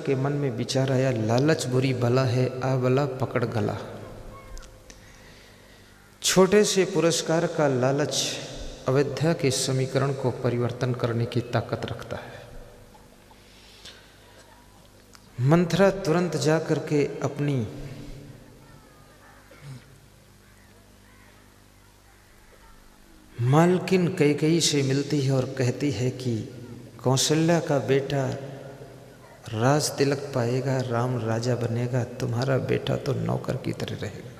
के मन में विचार आया, लालच बुरी बला है, आ बला पकड़ गला। छोटे से पुरस्कार का लालच अविद्या के समीकरण को परिवर्तन करने की ताकत रखता है। मंथरा तुरंत जा करके अपनी मालकिन कैकेयी से मिलती है और कहती है कि कौशल्या का बेटा राज तिलक पाएगा, राम राजा बनेगा, तुम्हारा बेटा तो नौकर की तरह रहेगा।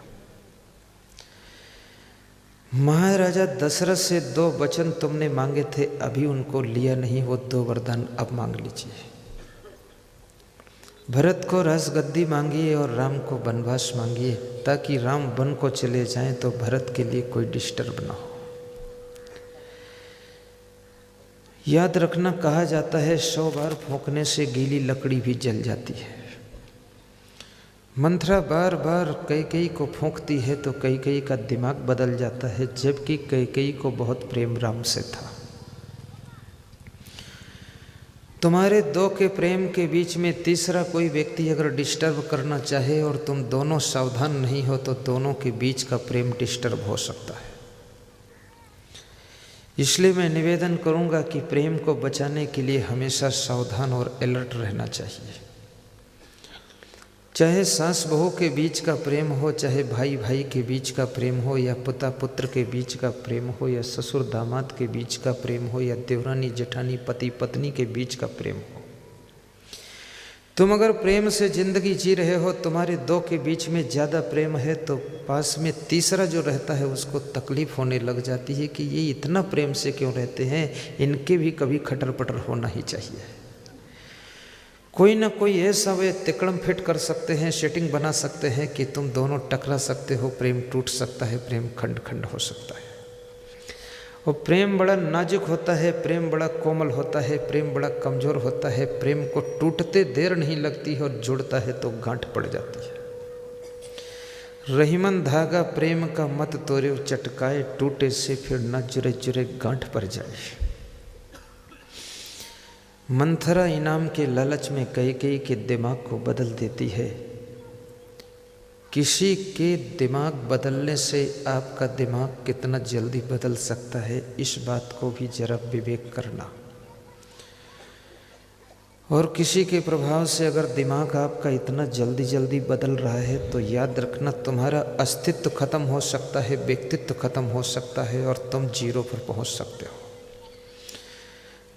महाराजा दशरथ से 2 वचन तुमने मांगे थे, अभी उनको लिया नहीं, वो 2 वरदान अब मांग लीजिए। भरत को राजगद्दी मांगिए और राम को वनवास मांगिए, ताकि राम वन को चले जाएं तो भरत के लिए कोई डिस्टर्ब ना हो। याद रखना, कहा जाता है 100 बार फूंकने से गीली लकड़ी भी जल जाती है। मंथरा बार बार कैकेयी को फूंकती है तो कैकेयी का दिमाग बदल जाता है, जबकि कैकेयी को बहुत प्रेम राम से था। तुम्हारे 2 के प्रेम के बीच में तीसरा कोई व्यक्ति अगर डिस्टर्ब करना चाहे और तुम दोनों सावधान नहीं हो तो दोनों के बीच का प्रेम डिस्टर्ब हो सकता है। इसलिए मैं निवेदन करूंगा कि प्रेम को बचाने के लिए हमेशा सावधान और अलर्ट रहना चाहिए। चाहे सास बहू के बीच का प्रेम हो, चाहे भाई भाई के बीच का प्रेम हो, या पिता पुत्र के बीच का प्रेम हो, या ससुर दामाद के बीच का प्रेम हो, या देवरानी जेठानी पति पत्नी के बीच का प्रेम हो, तुम अगर प्रेम से जिंदगी जी रहे हो, तुम्हारे 2 के बीच में ज़्यादा प्रेम है तो पास में तीसरा जो रहता है उसको तकलीफ होने लग जाती है कि ये इतना प्रेम से क्यों रहते हैं, इनके भी कभी खटर पटर होना ही चाहिए। कोई ना कोई ऐसा वे तिकड़म फिट कर सकते हैं, सेटिंग बना सकते हैं कि तुम दोनों टकरा सकते हो, प्रेम टूट सकता है, प्रेम खंड खंड हो सकता है। और प्रेम बड़ा नाजुक होता है, प्रेम बड़ा कोमल होता है, प्रेम बड़ा कमज़ोर होता है। प्रेम को टूटते देर नहीं लगती है और जुड़ता है तो गांठ पड़ जाती है। रहीमन धागा प्रेम का मत तोड़ो चटकाए, टूटे से फिर न जुरे जुरे गांठ पड़ जाए। मंथरा इनाम के लालच में कैकेयी के दिमाग को बदल देती है। किसी के दिमाग बदलने से आपका दिमाग कितना जल्दी बदल सकता है, इस बात को भी जरा विवेक करना। और किसी के प्रभाव से अगर दिमाग आपका इतना जल्दी जल्दी बदल रहा है तो याद रखना, तुम्हारा अस्तित्व खत्म हो सकता है, व्यक्तित्व खत्म हो सकता है और तुम 0 पर पहुंच सकते हो।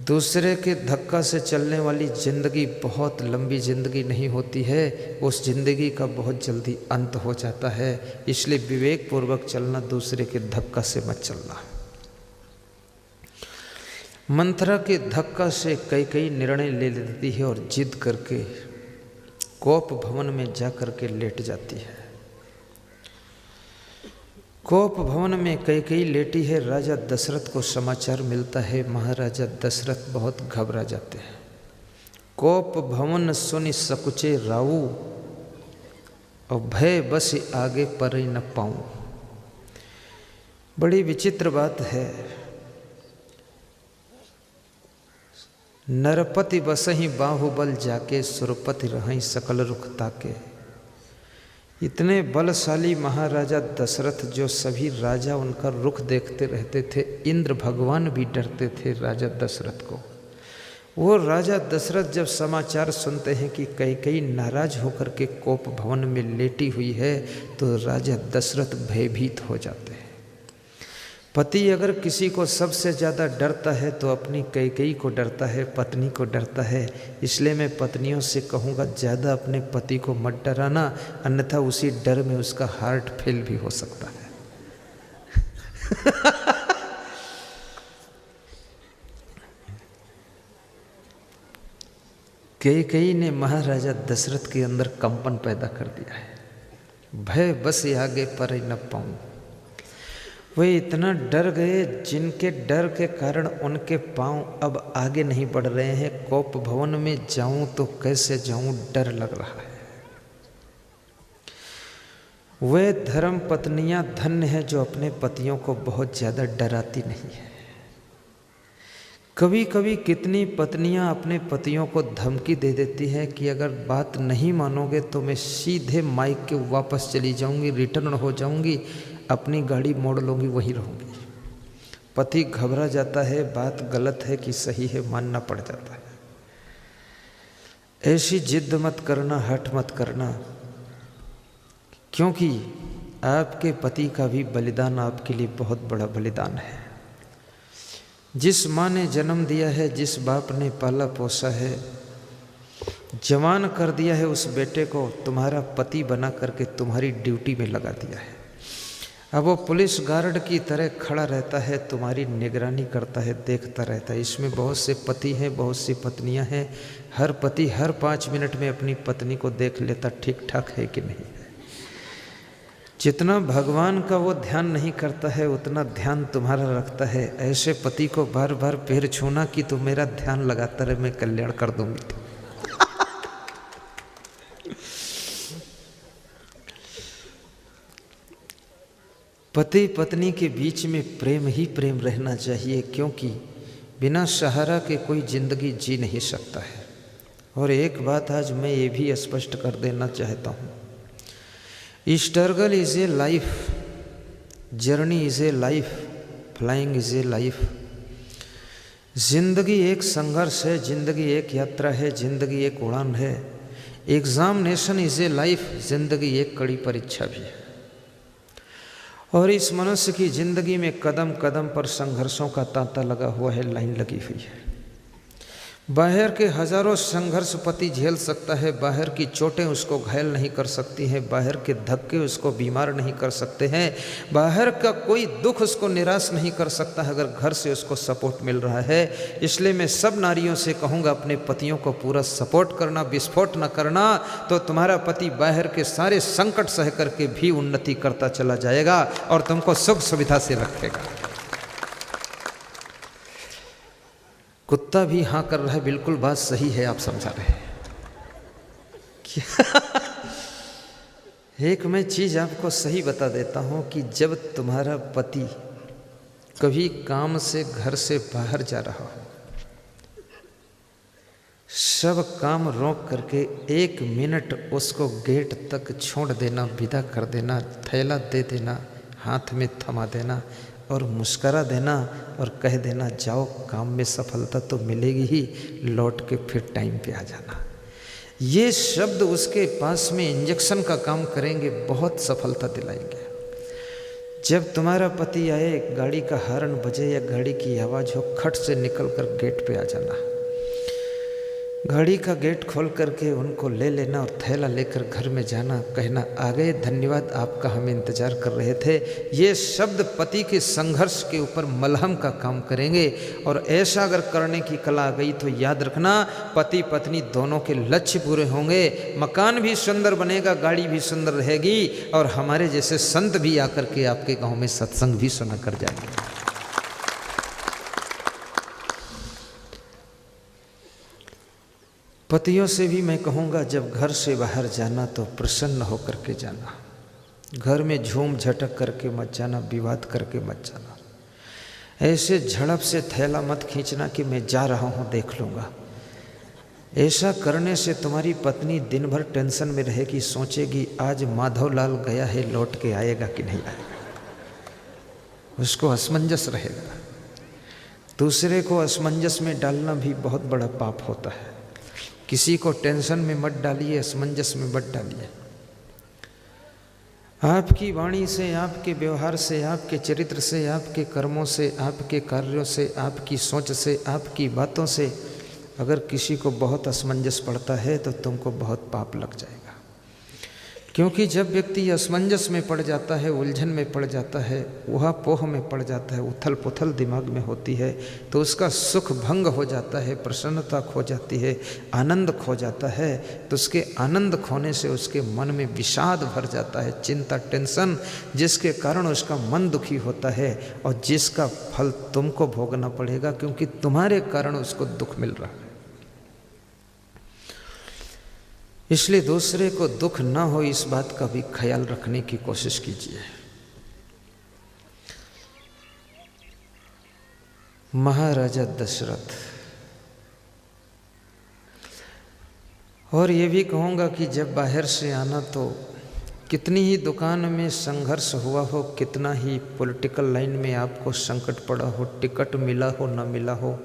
दूसरे के धक्का से चलने वाली जिंदगी बहुत लंबी जिंदगी नहीं होती है, उस जिंदगी का बहुत जल्दी अंत हो जाता है। इसलिए विवेक पूर्वक चलना, दूसरे के धक्का से मत चलना। मंथरा के धक्का से कैकेयी निर्णय ले लेती है और जिद करके कोप भवन में जा करके लेट जाती है। कोप भवन में कैकेयी लेटी है। राजा दशरथ को समाचार मिलता है। महाराजा दशरथ बहुत घबरा जाते हैं। कोप भवन सुनि सकुचे राऊ, और भय बस आगे पर न पाऊं। बड़ी विचित्र बात है। नरपति बसहि बाहुबल जाके, सुरपति रहहि सकल रुख ताके। इतने बलशाली महाराजा दशरथ, जो सभी राजा उनका रुख देखते रहते थे, इंद्र भगवान भी डरते थे राजा दशरथ को। वो राजा दशरथ जब समाचार सुनते हैं कि कैकेयी नाराज होकर के कोप भवन में लेटी हुई है, तो राजा दशरथ भयभीत हो जाते हैं। पति अगर किसी को सबसे ज़्यादा डरता है तो अपनी कैकेयी को डरता है, पत्नी को डरता है। इसलिए मैं पत्नियों से कहूँगा, ज़्यादा अपने पति को मत डराना, अन्यथा उसी डर में उसका हार्ट फेल भी हो सकता है। कैकेयी ने महाराजा दशरथ के अंदर कंपन पैदा कर दिया है। भय बस आगे पर न पाऊँ। वे इतना डर गए, जिनके डर के कारण उनके पांव अब आगे नहीं बढ़ रहे हैं। कोप भवन में जाऊं तो कैसे जाऊं, डर लग रहा है। वे धर्म पत्नियां धन्य हैं जो अपने पतियों को बहुत ज़्यादा डराती नहीं है। कभी कभी कितनी पत्नियां अपने पतियों को धमकी दे देती हैं कि अगर बात नहीं मानोगे तो मैं सीधे माइक के वापस चली जाऊंगी, रिटर्न हो जाऊंगी, अपनी गाड़ी मोड़ लूंगी, वहीं रहूंगी। पति घबरा जाता है, बात गलत है कि सही है मानना पड़ जाता है। ऐसी जिद मत करना, हठ मत करना, क्योंकि आपके पति का भी बलिदान आपके लिए बहुत बड़ा बलिदान है। जिस माँ ने जन्म दिया है, जिस बाप ने पाला पोसा है, जवान कर दिया है उस बेटे को, तुम्हारा पति बना करके तुम्हारी ड्यूटी में लगा दिया है। अब वो पुलिस गार्ड की तरह खड़ा रहता है, तुम्हारी निगरानी करता है, देखता रहता है। इसमें बहुत से पति हैं, बहुत सी पत्नियां हैं। हर पति हर 5 मिनट में अपनी पत्नी को देख लेता, ठीक ठाक है कि नहीं है। जितना भगवान का वो ध्यान नहीं करता है उतना ध्यान तुम्हारा रखता है। ऐसे पति को बार बार पैर छूना कि तू मेरा ध्यान लगाता रहे, मैं कल्याण कर दूंगी। तो पति पत्नी के बीच में प्रेम ही प्रेम रहना चाहिए, क्योंकि बिना सहारा के कोई जिंदगी जी नहीं सकता है। और एक बात आज मैं ये भी स्पष्ट कर देना चाहता हूँ, struggle is a life, journey is a life, flying is a life. जिंदगी एक संघर्ष है, जिंदगी एक यात्रा है, जिंदगी एक उड़ान है। एग्जामिनेशन इज ए लाइफ, जिंदगी एक कड़ी परीक्षा भी है। और इस मनुष्य की जिंदगी में कदम कदम पर संघर्षों का तांता लगा हुआ है, लाइन लगी हुई है। बाहर के हजारों संघर्ष पति झेल सकता है, बाहर की चोटें उसको घायल नहीं कर सकती हैं, बाहर के धक्के उसको बीमार नहीं कर सकते हैं, बाहर का कोई दुख उसको निराश नहीं कर सकता है अगर घर से उसको सपोर्ट मिल रहा है। इसलिए मैं सब नारियों से कहूँगा, अपने पतियों को पूरा सपोर्ट करना, विस्फोट न करना, तो तुम्हारा पति बाहर के सारे संकट सह करके भी उन्नति करता चला जाएगा और तुमको सुख सुविधा से रखेगा। कुत्ता भी हाँ कर रहा है, बिल्कुल बात सही है, आप समझा रहे हैं। एक मैं चीज आपको सही बता देता हूं कि जब तुम्हारा पति कभी काम से घर से बाहर जा रहा हो, सब काम रोक करके 1 मिनट उसको गेट तक छोड़ देना, विदा कर देना, थैला दे देना, हाथ में थमा देना और मुस्करा देना और कह देना जाओ, काम में सफलता तो मिलेगी ही, लौट के फिर टाइम पे आ जाना। ये शब्द उसके पास में इंजेक्शन का काम करेंगे, बहुत सफलता दिलाएंगे। जब तुम्हारा पति आए, गाड़ी का हॉर्न बजे या गाड़ी की आवाज़ हो, खट से निकल कर गेट पे आ जाना, गाड़ी का गेट खोल करके उनको ले लेना और थैला लेकर घर में जाना, कहना आ गए, धन्यवाद आपका, हम इंतज़ार कर रहे थे। ये शब्द पति के संघर्ष के ऊपर मलहम का काम करेंगे। और ऐसा अगर करने की कला आ गई तो याद रखना, पति पत्नी दोनों के लक्ष्य पूरे होंगे, मकान भी सुंदर बनेगा, गाड़ी भी सुंदर रहेगी, और हमारे जैसे संत भी आकर के आपके गाँव में सत्संग भी सुना कर जाएंगे। पतियों से भी मैं कहूँगा, जब घर से बाहर जाना तो प्रसन्न होकर के जाना, घर में झूम झटक करके मत जाना, विवाद करके मत जाना। ऐसे झड़प से थैला मत खींचना कि मैं जा रहा हूँ, देख लूँगा। ऐसा करने से तुम्हारी पत्नी दिन भर टेंशन में रहेगी, सोचेगी आज माधवलाल गया है, लौट के आएगा कि नहीं आएगा, उसको असमंजस रहेगा। दूसरे को असमंजस में डालना भी बहुत बड़ा पाप होता है। किसी को टेंशन में मत डालिए, असमंजस में मत डालिए। आपकी वाणी से, आपके व्यवहार से, आपके चरित्र से, आपके कर्मों से, आपके कार्यों से, आपकी सोच से, आपकी बातों से अगर किसी को बहुत असमंजस पड़ता है तो तुमको बहुत पाप लग जाएगा। क्योंकि जब व्यक्ति असमंजस में पड़ जाता है, उलझन में पड़ जाता है, ऊहापोह में पड़ जाता है, उथल पुथल दिमाग में होती है, तो उसका सुख भंग हो जाता है, प्रसन्नता खो जाती है, आनंद खो जाता है। तो उसके आनंद खोने से उसके मन में विषाद भर जाता है, चिंता, टेंशन, जिसके कारण उसका मन दुखी होता है और जिसका फल तुमको भोगना पड़ेगा, क्योंकि तुम्हारे कारण उसको दुख मिल रहा है। इसलिए दूसरे को दुख ना हो, इस बात का भी ख्याल रखने की कोशिश कीजिए। महाराजा दशरथ। और ये भी कहूँगा कि जब बाहर से आना तो कितनी ही दुकान में संघर्ष हुआ हो, कितना ही पॉलिटिकल लाइन में आपको संकट पड़ा हो, टिकट मिला हो न मिला हो,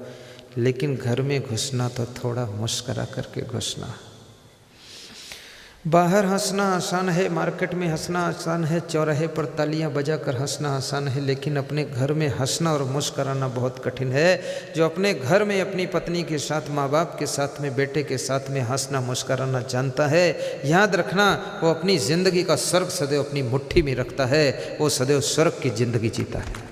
लेकिन घर में घुसना तो थोड़ा मुस्करा करके घुसना। बाहर हंसना आसान है, मार्केट में हंसना आसान है, चौराहे पर तालियां बजाकर हंसना आसान है, लेकिन अपने घर में हंसना और मुस्कराना बहुत कठिन है। जो अपने घर में अपनी पत्नी के साथ, माँ बाप के साथ में, बेटे के साथ में हंसना मुस्कराना जानता है, याद रखना वो अपनी ज़िंदगी का स्वर्ग सदैव अपनी मुट्ठी में रखता है, वो सदैव स्वर्ग की ज़िंदगी जीता है।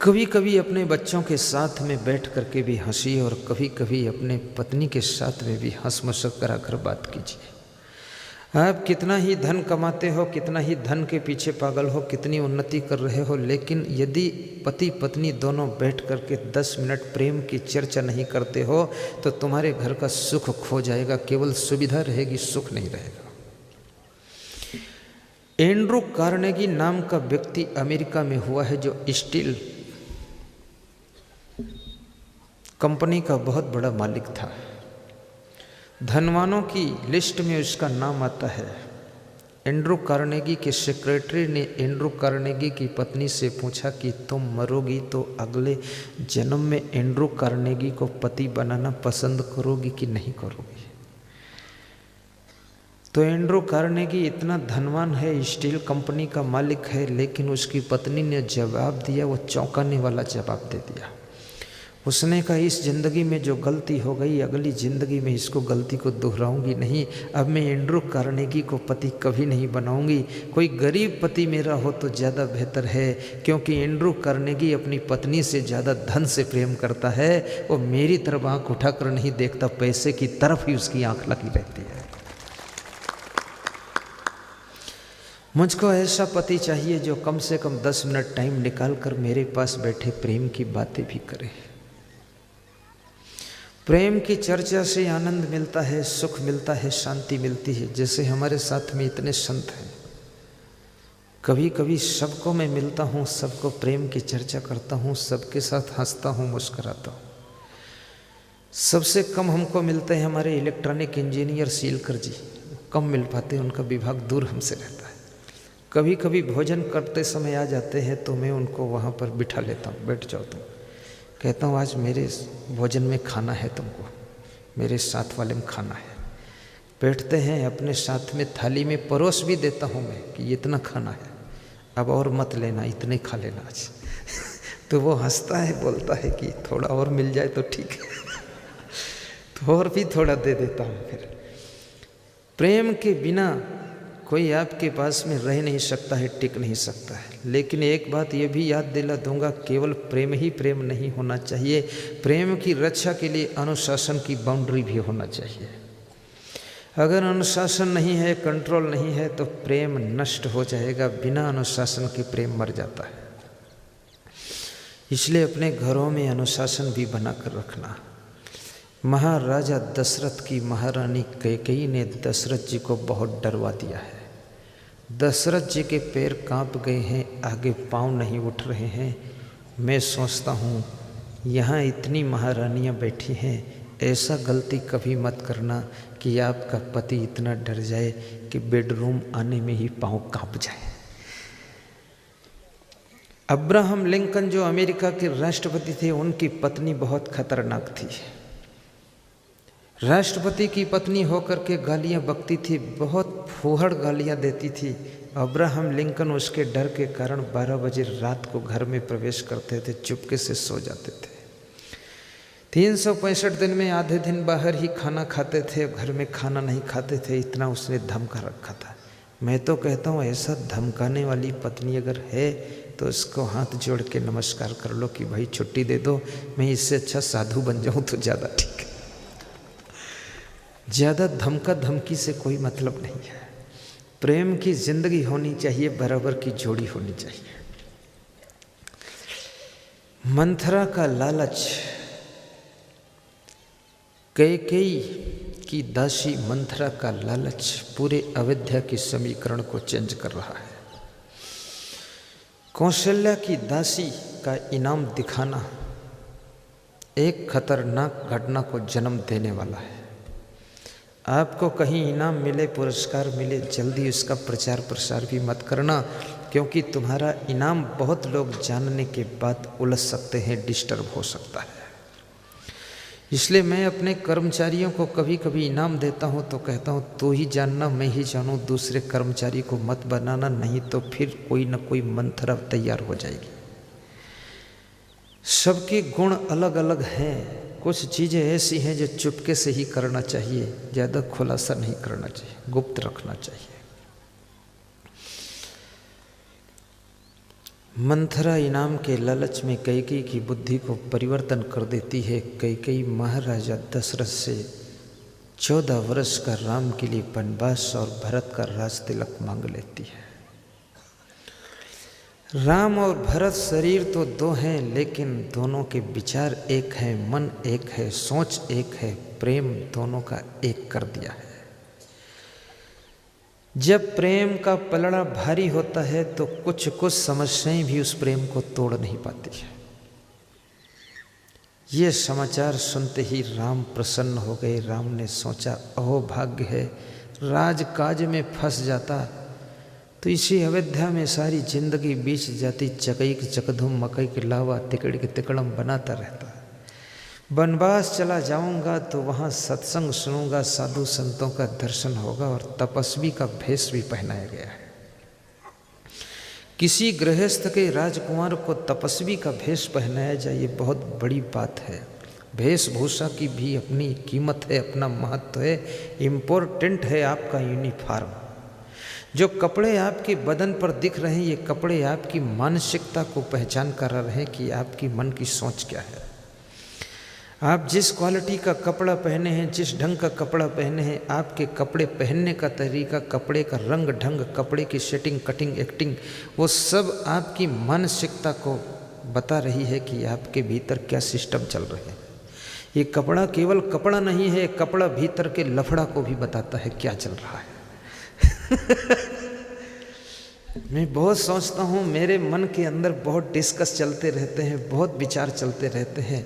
कभी कभी अपने बच्चों के साथ में बैठ करके भी हंसिए और कभी कभी अपने पत्नी के साथ में भी हंस मुस्कुरा कर बात कीजिए। आप कितना ही धन कमाते हो, कितना ही धन के पीछे पागल हो, कितनी उन्नति कर रहे हो, लेकिन यदि पति पत्नी दोनों बैठ करके 10 मिनट प्रेम की चर्चा नहीं करते हो तो तुम्हारे घर का सुख खो जाएगा। केवल सुविधा रहेगी, सुख नहीं रहेगा। एंड्रू कार्नेगी नाम का व्यक्ति अमेरिका में हुआ है, जो स्टील कंपनी का बहुत बड़ा मालिक था। धनवानों की लिस्ट में उसका नाम आता है। एंड्रू कार्नेगी के सेक्रेटरी ने एंड्रू कार्नेगी की पत्नी से पूछा कि तुम मरोगी तो अगले जन्म में एंड्रू कार्नेगी को पति बनाना पसंद करोगी कि नहीं करोगी। तो एंड्रू कार्नेगी इतना धनवान है, स्टील कंपनी का मालिक है, लेकिन उसकी पत्नी ने जवाब दिया, वो चौंकाने वाला जवाब दे दिया। उसने कहा इस ज़िंदगी में जो गलती हो गई, अगली ज़िंदगी में इसको गलती को दोहराऊंगी नहीं। अब मैं एंड्रू कार्नेगी को पति कभी नहीं बनाऊंगी। कोई गरीब पति मेरा हो तो ज़्यादा बेहतर है, क्योंकि एंड्रू कार्नेगी अपनी पत्नी से ज़्यादा धन से प्रेम करता है। वो मेरी तरफ आँख उठाकर नहीं देखता, पैसे की तरफ ही उसकी आँख लगी रहती है। मुझको ऐसा पति चाहिए जो कम से कम 10 मिनट टाइम निकाल कर मेरे पास बैठे प्रेम की बातें भी करे। प्रेम की चर्चा से आनंद मिलता है, सुख मिलता है, शांति मिलती है। जैसे हमारे साथ में इतने संत हैं, कभी कभी सबको मैं मिलता हूँ, सबको प्रेम की चर्चा करता हूँ, सबके साथ हंसता हूँ, मुस्कुराता हूँ। सबसे कम हमको मिलते हैं हमारे इलेक्ट्रॉनिक इंजीनियर सीलकर जी, कम मिल पाते, उनका विभाग दूर हमसे रहता है। कभी कभी भोजन करते समय आ जाते हैं तो मैं उनको वहाँ पर बिठा लेता हूँ, बैठ जाओ तुम, कहता हूँ आज मेरे भोजन में खाना है, तुमको मेरे साथ वाले में खाना है। बैठते हैं, अपने साथ में थाली में परोस भी देता हूँ मैं कि इतना खाना है, अब और मत लेना, इतने खा लेना आज। तो वो हंसता है, बोलता है कि थोड़ा और मिल जाए तो ठीक है। तो और भी थोड़ा दे देता हूँ। फिर प्रेम के बिना कोई आपके पास में रह नहीं सकता है, टिक नहीं सकता है। लेकिन एक बात ये भी याद दिला दूंगा, केवल प्रेम ही प्रेम नहीं होना चाहिए, प्रेम की रक्षा के लिए अनुशासन की बाउंड्री भी होना चाहिए। अगर अनुशासन नहीं है, कंट्रोल नहीं है, तो प्रेम नष्ट हो जाएगा। बिना अनुशासन के प्रेम मर जाता है। इसलिए अपने घरों में अनुशासन भी बना कर रखना। महाराजा दशरथ की महारानी कैकेयी ने दशरथ जी को बहुत डरवा दिया है। दशरथ जी के पैर कांप गए हैं, आगे पांव नहीं उठ रहे हैं। मैं सोचता हूँ यहाँ इतनी महारानियाँ बैठी हैं, ऐसा गलती कभी मत करना कि आपका पति इतना डर जाए कि बेडरूम आने में ही पांव कांप जाए। अब्राहम लिंकन जो अमेरिका के राष्ट्रपति थे, उनकी पत्नी बहुत खतरनाक थी। राष्ट्रपति की पत्नी होकर के गालियां बकती थी, बहुत फूहड़ गालियां देती थी। अब्राहम लिंकन उसके डर के कारण 12 बजे रात को घर में प्रवेश करते थे, चुपके से सो जाते थे। 365 दिन में आधे दिन बाहर ही खाना खाते थे, घर में खाना नहीं खाते थे। इतना उसने धमका रखा था। मैं तो कहता हूँ ऐसा धमकाने वाली पत्नी अगर है तो उसको हाथ जोड़ के नमस्कार कर लो कि भाई छुट्टी दे दो, मैं इससे अच्छा साधु बन जाऊँ तो ज़्यादा ठीक है। ज़्यादा धमका धमकी से कोई मतलब नहीं है। प्रेम की जिंदगी होनी चाहिए, बराबर की जोड़ी होनी चाहिए। मंथरा का लालच, कैकेयी की दासी मंथरा का लालच पूरे अयोध्या की समीकरण को चेंज कर रहा है। कौशल्या की दासी का इनाम दिखाना एक खतरनाक घटना को जन्म देने वाला है। आपको कहीं इनाम मिले, पुरस्कार मिले, जल्दी उसका प्रचार प्रसार भी मत करना, क्योंकि तुम्हारा इनाम बहुत लोग जानने के बाद उलझ सकते हैं, डिस्टर्ब हो सकता है। इसलिए मैं अपने कर्मचारियों को कभी कभी इनाम देता हूँ तो कहता हूँ तू ही जानना, मैं ही जानूँ, दूसरे कर्मचारी को मत बनाना, नहीं तो फिर कोई न कोई मंथरा तैयार हो जाएगी। सबके गुण अलग अलग हैं। कुछ चीज़ें ऐसी हैं जो चुपके से ही करना चाहिए, ज़्यादा खुलासा नहीं करना चाहिए, गुप्त रखना चाहिए। मंथरा इनाम के लालच में कैकेयी की बुद्धि को परिवर्तन कर देती है। कैकेयी महाराजा दशरथ से 14 वर्ष का राम के लिए वनवास और भरत का राज तिलक मांग लेती है। राम और भरत शरीर तो दो हैं, लेकिन दोनों के विचार एक है, मन एक है, सोच एक है, प्रेम दोनों का एक कर दिया है। जब प्रेम का पलड़ा भारी होता है तो कुछ कुछ समस्याएं भी उस प्रेम को तोड़ नहीं पाती है। ये समाचार सुनते ही राम प्रसन्न हो गए। राम ने सोचा अहो भाग्य है, राजकाज में फंस जाता तो इसी अयोध्या में सारी जिंदगी बीत जाती, चकई के चकधुम मकई के लावा तिकड़ के तिकड़म बनाता रहता। वनवास चला जाऊंगा तो वहाँ सत्संग सुनूंगा, साधु संतों का दर्शन होगा और तपस्वी का भेष भी पहनाया गया है। किसी गृहस्थ के राजकुमार को तपस्वी का भेष पहनाया जाए, ये बहुत बड़ी बात है। वेशभूषा की भी अपनी कीमत है, अपना महत्व है। इम्पोर्टेंट है आपका यूनिफॉर्म। जो कपड़े आपके बदन पर दिख रहे हैं, ये कपड़े आपकी मानसिकता को पहचान कर रहे हैं कि आपकी मन की सोच क्या है। आप जिस क्वालिटी का कपड़ा पहने हैं, जिस ढंग का कपड़ा पहने हैं, आपके कपड़े पहनने का तरीका, कपड़े का रंग ढंग, कपड़े की सेटिंग, कटिंग, एक्टिंग, वो सब आपकी मानसिकता को बता रही है कि आपके भीतर क्या सिस्टम चल रहे हैं। ये कपड़ा केवल कपड़ा नहीं है, कपड़ा भीतर के लफड़ा को भी बताता है क्या चल रहा है। मैं बहुत सोचता हूँ, मेरे मन के अंदर बहुत डिस्कस चलते रहते हैं, बहुत विचार चलते रहते हैं।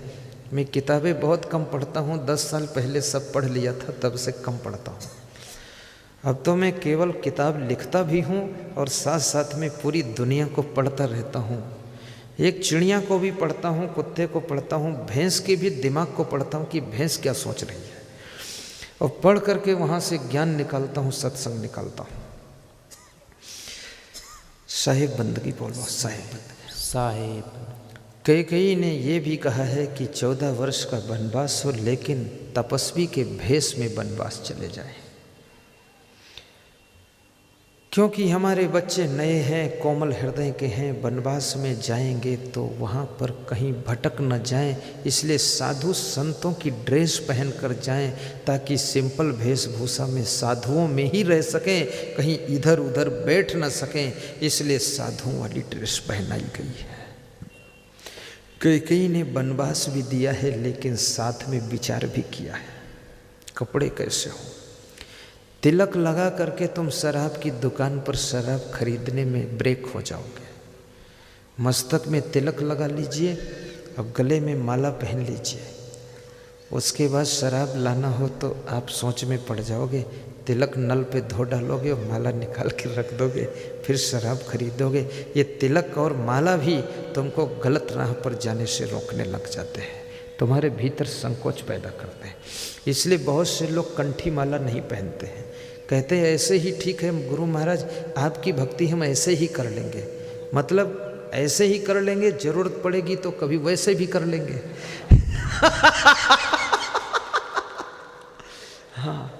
मैं किताबें बहुत कम पढ़ता हूँ। 10 साल पहले सब पढ़ लिया था, तब से कम पढ़ता हूँ। अब तो मैं केवल किताब लिखता भी हूँ और साथ साथ में पूरी दुनिया को पढ़ता रहता हूँ। एक चिड़िया को भी पढ़ता हूँ, कुत्ते को पढ़ता हूँ, भैंस के भी दिमाग को पढ़ता हूँ कि भैंस क्या सोच रही है, और पढ़ करके वहाँ से ज्ञान निकालता हूँ, सत्संग निकालता हूँ। साहिब बंदगी बोलो, साहिब बंदगी। साहिब कैकेयी ने ये भी कहा है कि 14 वर्ष का वनवास हो, लेकिन तपस्वी के भेष में वनवास चले जाएं, क्योंकि हमारे बच्चे नए हैं, कोमल हृदय के हैं। वनवास में जाएंगे तो वहाँ पर कहीं भटक न जाएं, इसलिए साधु संतों की ड्रेस पहन कर जाएं, ताकि सिंपल वेशभूषा में साधुओं में ही रह सकें, कहीं इधर उधर बैठ न सकें। इसलिए साधुओं वाली ड्रेस पहनाई गई है। कैकेयी ने वनवास भी दिया है, लेकिन साथ में विचार भी किया है कपड़े कैसे हो। तिलक लगा करके तुम शराब की दुकान पर शराब खरीदने में ब्रेक हो जाओगे। मस्तक में तिलक लगा लीजिए, अब गले में माला पहन लीजिए। उसके बाद शराब लाना हो तो आप सोच में पड़ जाओगे। तिलक नल पे धो डालोगे और माला निकाल के रख दोगे, फिर शराब खरीदोगे। ये तिलक और माला भी तुमको गलत राह पर जाने से रोकने लग जाते हैं, तुम्हारे भीतर संकोच पैदा करते हैं। इसलिए बहुत से लोग कंठी माला नहीं पहनते हैं, कहते हैं ऐसे ही ठीक है गुरु महाराज, आपकी भक्ति हम ऐसे ही कर लेंगे। मतलब ऐसे ही कर लेंगे, जरूरत पड़ेगी तो कभी वैसे भी कर लेंगे। हाँ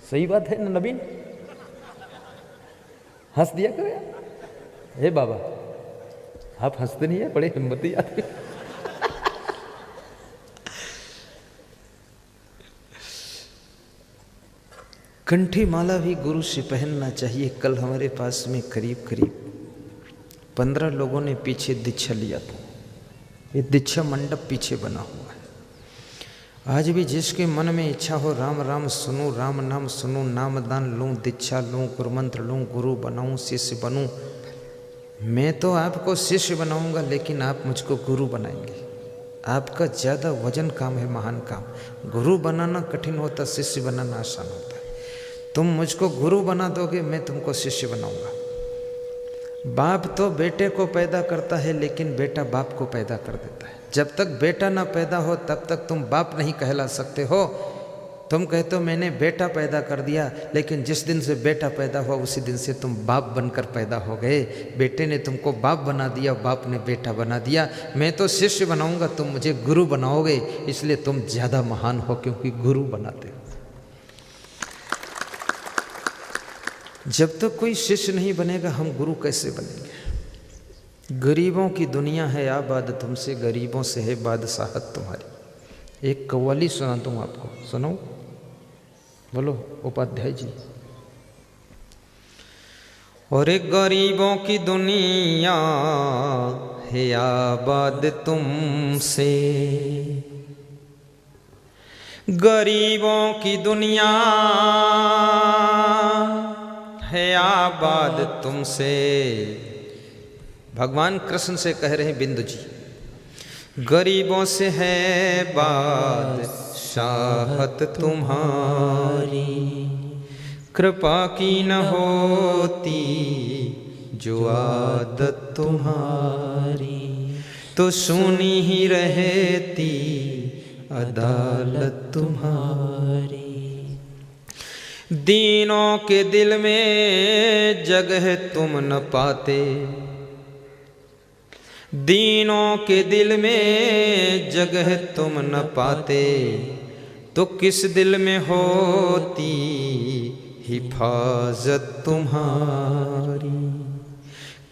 सही बात है ना नवीन, हंस दिया करो यार। हे बाबा, आप हंसते नहीं है, बड़े हिम्मती आदमी। कंठी माला भी गुरु से पहनना चाहिए। कल हमारे पास में करीब 15 लोगों ने पीछे दीक्षा लिया था। ये दीक्षा मंडप पीछे बना हुआ है आज भी जिसके मन में इच्छा हो राम राम सुनूं, राम नाम सुनूं, नाम दान लूं, दीक्षा लूं, गुरु मंत्र लूं, गुरु बनाऊं, शिष्य बनूं। मैं तो आपको शिष्य बनाऊंगा, लेकिन आप मुझको गुरु बनाएंगे। आपका ज़्यादा वजन काम है, महान काम। गुरु बनाना कठिन होता, शिष्य बनाना आसान होता है। तुम मुझको गुरु बना दोगे, मैं तुमको शिष्य बनाऊंगा। बाप तो बेटे को पैदा करता है, लेकिन बेटा बाप को पैदा कर देता है। जब तक बेटा ना पैदा हो तब तक तुम बाप नहीं कहला सकते हो। तुम कहते हो मैंने बेटा पैदा कर दिया, लेकिन जिस दिन से बेटा पैदा हुआ उसी दिन से तुम बाप बनकर पैदा हो गए। बेटे ने तुमको बाप बना दिया, बाप ने बेटा बना दिया। मैं तो शिष्य बनाऊंगा, तुम मुझे गुरु बनाओगे, इसलिए तुम ज़्यादा महान हो, क्योंकि गुरु बनाते हो। जब तक कोई शिष्य नहीं बनेगा, हम गुरु कैसे बनेंगे? गरीबों की दुनिया है आबाद तुमसे, गरीबों से है बादशाहत तुम्हारी। एक कव्वाली सुना दूँ आपको, सुनो, बोलो उपाध्याय जी। और एक गरीबों की दुनिया है आबाद तुमसे, गरीबों की दुनिया है आबाद तुमसे। भगवान कृष्ण से कह रहे हैं बिंदु जी, गरीबों से है बादशाहत तुम्हारी, कृपा की न होती जो आदत तुम्हारी, तो सुनी ही रहती अदालत तुम्हारी। दीनों के दिल में जगह तुम न पाते, दीनों के दिल में जगह तुम न पाते, तो किस दिल में होती हिफाजत तुम्हारी,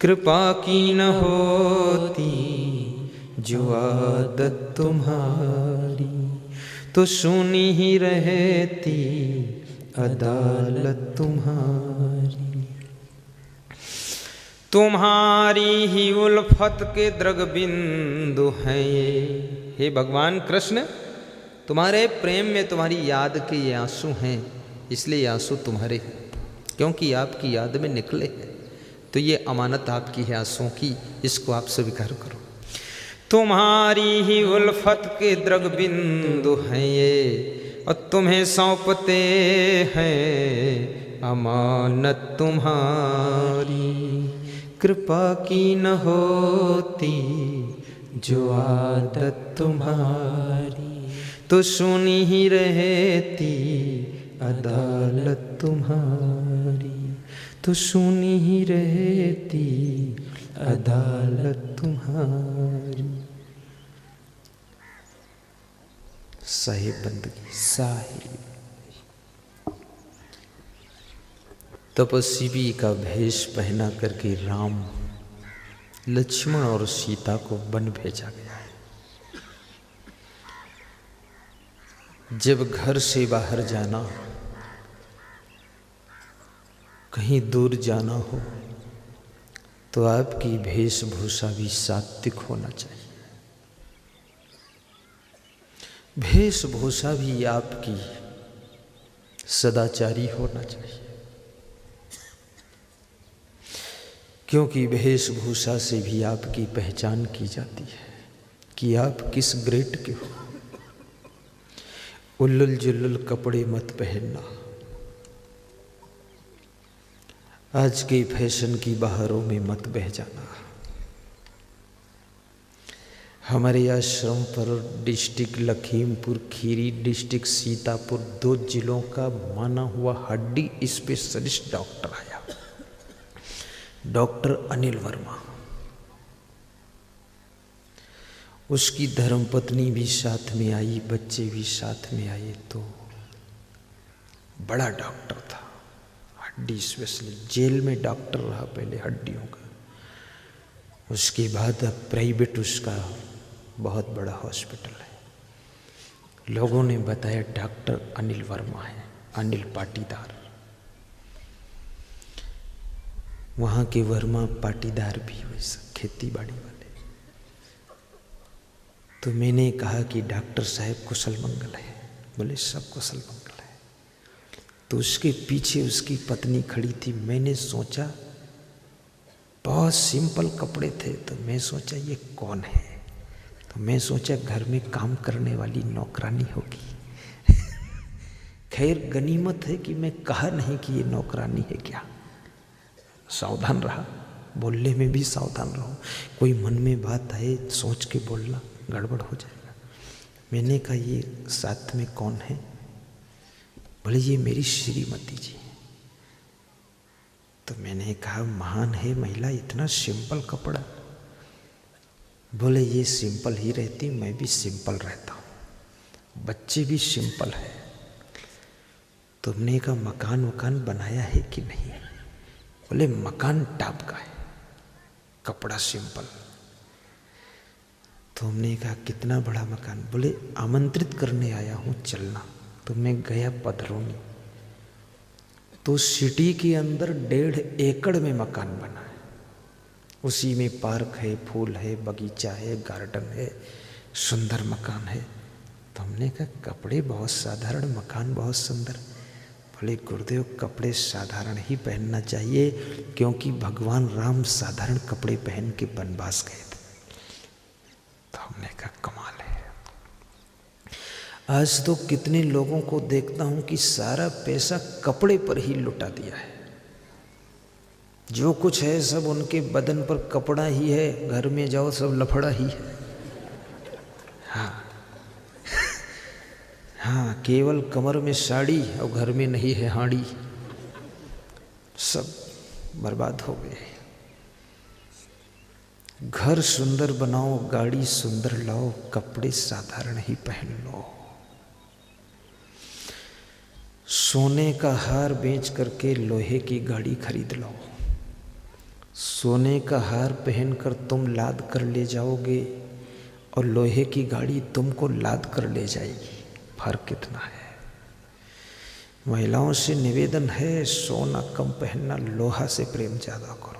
कृपा की न होती जो आदत तुम्हारी, तो सुनी ही रहती अदालत तुम्हारी। तुम्हारी ही उल्फत के द्रग बिंदु हैं ये। हे भगवान कृष्ण, तुम्हारे प्रेम में तुम्हारी याद के ये आंसू हैं, इसलिए आंसू तुम्हारे हैं, क्योंकि आपकी याद में निकले हैं। तो ये अमानत आपकी है आंसुओं की, इसको आप स्वीकार करो। तुम्हारी ही उल्फत के द्रग बिंदु हैं ये, और तुम्हें सौंपते हैं अमानत तुम्हारी, कृपा की न होती जो आदत तुम्हारी, तो सुनी ही रहती अदालत तुम्हारी, तो सुनी ही रहती अदालत तुम्हारी। साहिब बंदगी साहिब। तपस्वी का भेष पहना करके राम, लक्ष्मण और सीता को वन भेजा गया है। जब घर से बाहर जाना, कहीं दूर जाना हो, तो आपकी वेशभूषा भी सात्विक होना चाहिए। वेशभूषा भी आपकी सदाचारी होना चाहिए, क्योंकि वेशभूषा से भी आपकी पहचान की जाती है कि आप किस ग्रेड के हो। उल्लुल जुल्लुल कपड़े मत पहनना। आज के फैशन की बहारों में मत बह जाना। हमारे आश्रम पर डिस्ट्रिक्ट लखीमपुर खीरी, डिस्ट्रिक्ट सीतापुर, 2 जिलों का माना हुआ हड्डी स्पेशलिस्ट डॉक्टर आया, डॉक्टर अनिल वर्मा। उसकी धर्मपत्नी भी साथ में आई, बच्चे भी साथ में आए। तो बड़ा डॉक्टर था, हड्डी स्पेशलिस्ट। जेल में डॉक्टर रहा पहले हड्डियों का, उसके बाद अब प्राइवेट उसका बहुत बड़ा हॉस्पिटल है। लोगों ने बताया डॉक्टर अनिल वर्मा है, अनिल पाटीदार। वहाँ के वर्मा पाटीदार भी वैसा खेती बाड़ी वाले। तो मैंने कहा कि डॉक्टर साहब कुशल मंगल है। बोले सब कुशल मंगल है। तो उसके पीछे उसकी पत्नी खड़ी थी। मैंने सोचा, बहुत सिंपल कपड़े थे, तो मैं सोचा ये कौन है। तो मैं सोचा घर में काम करने वाली नौकरानी होगी। खैर गनीमत है कि मैं कहा नहीं कि ये नौकरानी है क्या। सावधान रहा, बोलने में भी सावधान रहो। कोई मन में बात आए सोच के बोलना, गड़बड़ हो जाएगा। मैंने कहा ये साथ में कौन है। बोले ये मेरी श्रीमती जी। तो मैंने कहा महान है महिला, इतना सिंपल कपड़ा। बोले ये सिंपल ही रहती, मैं भी सिंपल रहता हूँ, बच्चे भी सिंपल है। तुमने का मकान वकान बनाया है कि नहीं। बोले मकान टाप का है, कपड़ा सिंपल। तो हमने कहा कितना बड़ा मकान। बोले आमंत्रित करने आया हूँ, चलना। तो मैं गया पधरौनी। तो सिटी के अंदर 1.5 एकड़ में मकान बना है। उसी में पार्क है, फूल है, बगीचा है, गार्डन है, सुंदर मकान है। तो हमने कहा कपड़े बहुत साधारण, मकान बहुत सुंदर। बोले गुरुदेव कपड़े साधारण ही पहनना चाहिए, क्योंकि भगवान राम साधारण कपड़े पहन के वनवास गए थे। तो हमने कहा कमाल है। आज तो कितने लोगों को देखता हूं कि सारा पैसा कपड़े पर ही लुटा दिया है। जो कुछ है सब उनके बदन पर कपड़ा ही है, घर में जाओ सब लफड़ा ही है। हाँ हाँ, केवल कमर में साड़ी और घर में नहीं है हाड़ी। सब बर्बाद हो गए। घर सुंदर बनाओ, गाड़ी सुंदर लाओ, कपड़े साधारण ही पहन लो। सोने का हार बेच करके लोहे की गाड़ी खरीद लो। सोने का हार पहनकर तुम लाद कर ले जाओगे और लोहे की गाड़ी तुमको लाद कर ले जाएगी। फर्क कितना है। महिलाओं से निवेदन है, सोना कम पहनना, लोहा से प्रेम ज्यादा करो।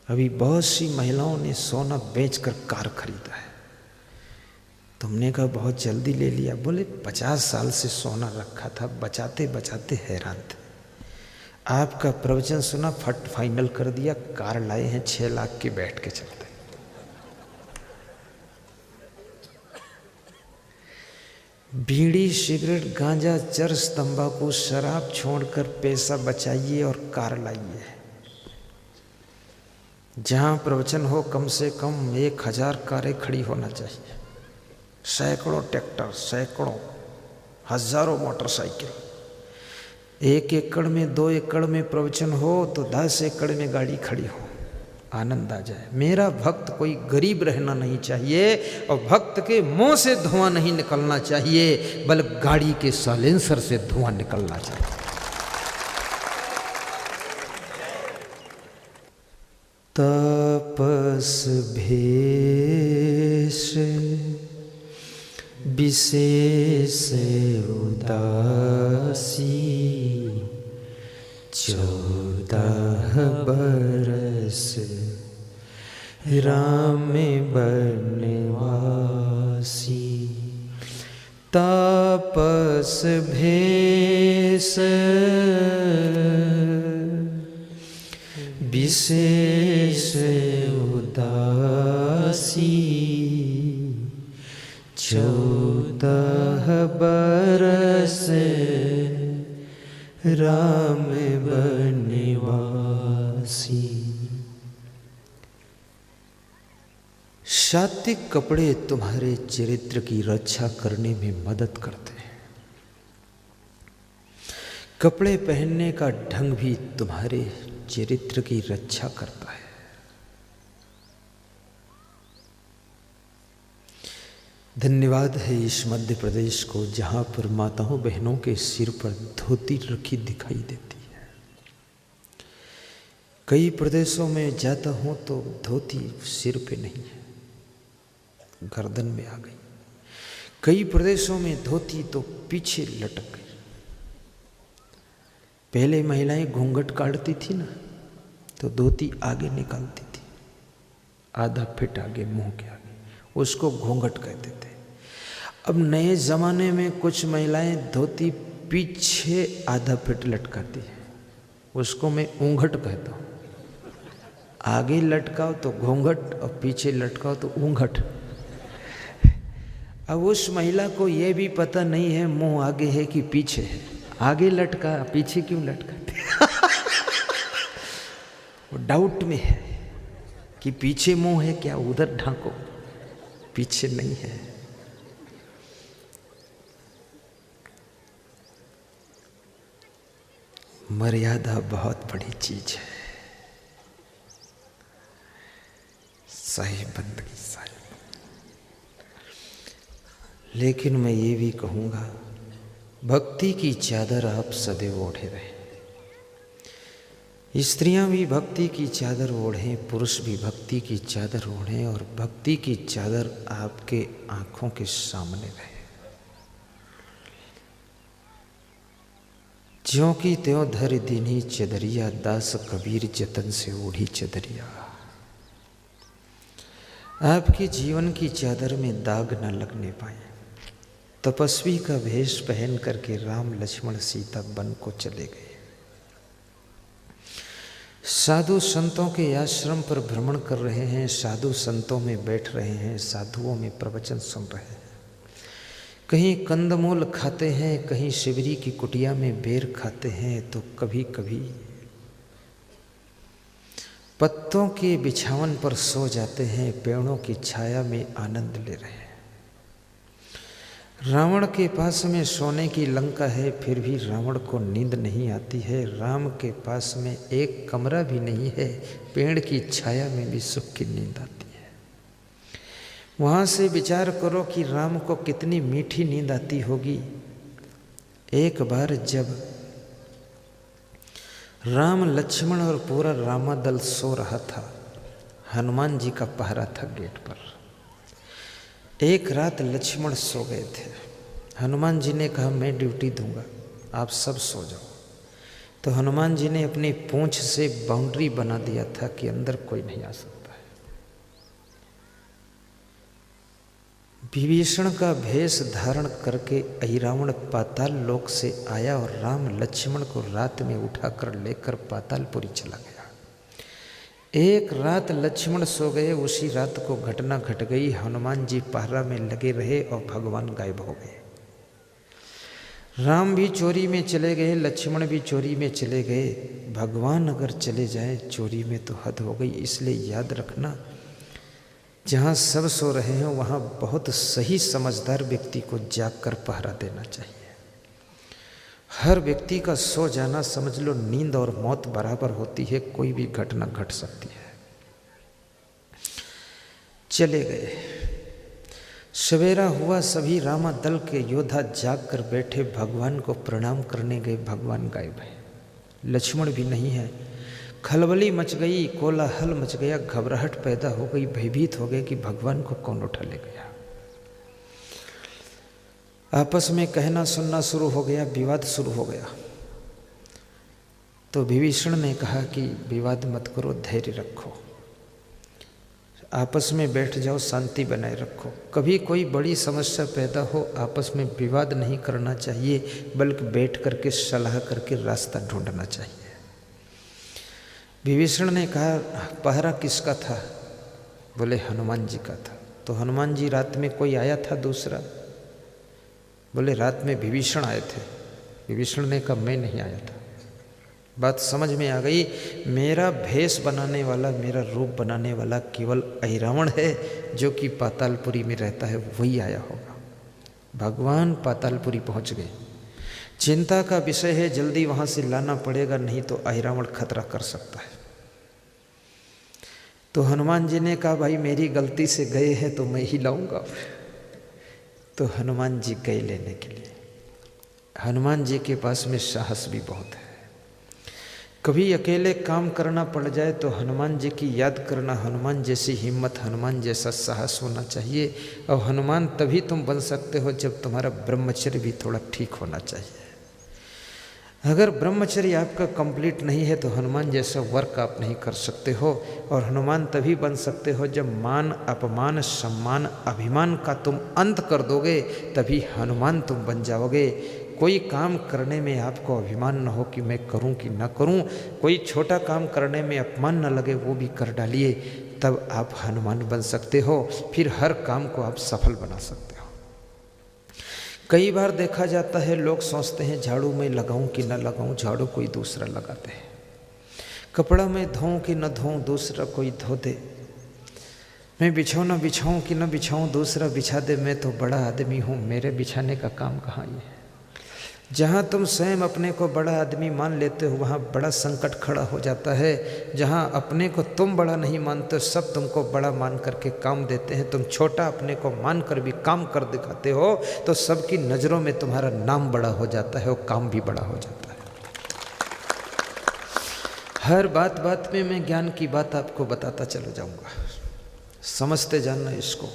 अभी बहुत सी महिलाओं ने सोना बेचकर कार खरीदा है। तुमने कहा बहुत जल्दी ले लिया। बोले 50 साल से सोना रखा था, बचाते बचाते हैरान थे। आपका प्रवचन सुना, फट फाइनल कर दिया, कार लाए हैं 6 लाख की, बैठ के चलते। बीड़ी, सिगरेट, गांजा, चरस, तंबाकू, शराब छोड़कर पैसा बचाइए और कार लाइए। जहां प्रवचन हो कम से कम 1000 कारें खड़ी होना चाहिए, सैकड़ों ट्रैक्टर, सैकड़ों हजारों मोटरसाइकिल। 1 एकड़ में 2 एकड़ में प्रवचन हो तो 10 एकड़ में गाड़ी खड़ी हो, आनंद आ जाए। मेरा भक्त कोई गरीब रहना नहीं चाहिए और भक्त के मुंह से धुआं नहीं निकलना चाहिए, बल्कि गाड़ी के साइलेंसर से धुआं निकलना चाहिए। तपस भेष विशेष उदासी, 14 बरस राम बनवासी। तापस भेष विशेष उदासी, 14 बरस राम बनवासी। सात्विक कपड़े तुम्हारे चरित्र की रक्षा करने में मदद करते हैं। कपड़े पहनने का ढंग भी तुम्हारे चरित्र की रक्षा करता है। धन्यवाद है इस मध्य प्रदेश को, जहाँ पर माताओं बहनों के सिर पर धोती रखी दिखाई देती है। कई प्रदेशों में जाता हूँ तो धोती सिर पे नहीं है, गर्दन में आ गई। कई प्रदेशों में धोती तो पीछे लटक गई। पहले महिलाएं घूंघट काटती थी ना, तो धोती आगे निकालती थी, आधा फिट आगे मुंह के आगे। उसको घूंघट कहते थे। अब नए ज़माने में कुछ महिलाएं धोती पीछे आधा फिट लटकाती है, उसको मैं ऊंघट कहता हूँ। आगे लटकाओ तो घूंघट और पीछे लटकाओ तो ऊंघट। अब उस महिला को यह भी पता नहीं है मुंह आगे है कि पीछे है, आगे लटका पीछे क्यों लटकाते वो डाउट में है कि पीछे मुंह है क्या, उधर ढांको, पीछे नहीं है। मर्यादा बहुत बड़ी चीज है। सही बंदगी सही। लेकिन मैं ये भी कहूँगा, भक्ति की चादर आप सदैव ओढ़े रहें। स्त्रियां भी भक्ति की चादर ओढ़ें, पुरुष भी भक्ति की चादर ओढ़ें, और भक्ति की चादर आपके आंखों के सामने रहे। ज्यों की त्यों धर दीनी चदरिया, दास कबीर जतन से ओढ़ी चदरिया। आपके जीवन की चादर में दाग न लगने पाए। तपस्वी का भेष पहन करके राम लक्ष्मण सीता वन को चले गए। साधु संतों के आश्रम पर भ्रमण कर रहे हैं, साधु संतों में बैठ रहे हैं, साधुओं में प्रवचन सुन रहे हैं। कहीं कंदमूल खाते हैं, कहीं शिवरी की कुटिया में बेर खाते हैं, तो कभी कभी पत्तों के बिछावन पर सो जाते हैं, पेड़ों की छाया में आनंद ले रहे हैं। रावण के पास में सोने की लंका है, फिर भी रावण को नींद नहीं आती है। राम के पास में एक कमरा भी नहीं है, पेड़ की छाया में भी सुख की नींद आती है। वहाँ से विचार करो कि राम को कितनी मीठी नींद आती होगी। एक बार जब राम लक्ष्मण और पूरा रामादल सो रहा था, हनुमान जी का पहरा था गेट पर। एक रात लक्ष्मण सो गए थे। हनुमान जी ने कहा मैं ड्यूटी दूंगा, आप सब सो जाओ। तो हनुमान जी ने अपनी पूंछ से बाउंड्री बना दिया था कि अंदर कोई नहीं आ सकता है। विभीषण का भेष धारण करके अहिरावण पाताल लोक से आया और राम लक्ष्मण को रात में उठाकर लेकर पातालपुरी चला गया। एक रात लक्ष्मण सो गए, उसी रात को घटना घट गई। हनुमान जी पहरा में लगे रहे और भगवान गायब हो गए। राम भी चोरी में चले गए, लक्ष्मण भी चोरी में चले गए। भगवान अगर चले जाए चोरी में तो हद हो गई। इसलिए याद रखना, जहाँ सब सो रहे हैं वहाँ बहुत सही समझदार व्यक्ति को जागकर पहरा देना चाहिए। हर व्यक्ति का सो जाना समझ लो नींद और मौत बराबर होती है, कोई भी घटना घट सकती है। चले गए। सवेरा हुआ, सभी रामा दल के योद्धा जाग कर बैठे, भगवान को प्रणाम करने गए। भगवान गायब है, लक्ष्मण भी नहीं है। खलबली मच गई, कोलाहल मच गया, घबराहट पैदा हो गई, भयभीत हो गए कि भगवान को कौन उठा ले गया। आपस में कहना सुनना शुरू हो गया, विवाद शुरू हो गया। तो विभीषण ने कहा कि विवाद मत करो, धैर्य रखो, आपस में बैठ जाओ, शांति बनाए रखो। कभी कोई बड़ी समस्या पैदा हो, आपस में विवाद नहीं करना चाहिए, बल्कि बैठ करके सलाह करके रास्ता ढूंढना चाहिए। विभीषण ने कहा पहरा किसका था? बोले हनुमान जी का था। तो हनुमान जी रात में कोई आया था दूसरा? बोले रात में विभीषण आए थे। विभीषण ने कहा मैं नहीं आया था। बात समझ में आ गई, मेरा भेष बनाने वाला, मेरा रूप बनाने वाला केवल अहिरावण है, जो कि पातालपुरी में रहता है, वही आया होगा। भगवान पातालपुरी पहुंच गए। चिंता का विषय है, जल्दी वहां से लाना पड़ेगा, नहीं तो अहिरावण खतरा कर सकता है। तो हनुमान जी ने कहा भाई मेरी गलती से गए हैं तो मैं ही लाऊंगा। तो हनुमान जी गए लेने के लिए। हनुमान जी के पास में साहस भी बहुत है। कभी अकेले काम करना पड़ जाए तो हनुमान जी की याद करना। हनुमान जैसी हिम्मत, हनुमान जैसा साहस होना चाहिए। और हनुमान तभी तुम बन सकते हो जब तुम्हारा ब्रह्मचर्य भी थोड़ा ठीक होना चाहिए। अगर ब्रह्मचर्य आपका कंप्लीट नहीं है तो हनुमान जैसा वर्क आप नहीं कर सकते हो। और हनुमान तभी बन सकते हो जब मान अपमान सम्मान अभिमान का तुम अंत कर दोगे, तभी हनुमान तुम बन जाओगे। कोई काम करने में आपको अभिमान न हो कि मैं करूं कि ना करूं, कोई छोटा काम करने में अपमान न लगे वो भी कर डालिए, तब आप हनुमान बन सकते हो। फिर हर काम को आप सफल बना सकते हो। कई बार देखा जाता है लोग सोचते हैं झाड़ू मैं लगाऊं कि ना लगाऊं, झाड़ू कोई दूसरा लगाते हैं। कपड़ा मैं धोऊं कि न धोऊं, दूसरा कोई धो दे। मैं बिछौना बिछाऊं कि न बिछाऊं, दूसरा बिछा दे। मैं तो बड़ा आदमी हूं, मेरे बिछाने का काम कहाँ ये है। जहाँ तुम स्वयं अपने को बड़ा आदमी मान लेते हो वहाँ बड़ा संकट खड़ा हो जाता है। जहाँ अपने को तुम बड़ा नहीं मानते, सब तुमको बड़ा मान करके काम देते हैं। तुम छोटा अपने को मान कर भी काम कर दिखाते हो तो सबकी नज़रों में तुम्हारा नाम बड़ा हो जाता है और काम भी बड़ा हो जाता है। हर बात बात में मैं ज्ञान की बात आपको बताता चलो जाऊँगा, समझते जानना इसको।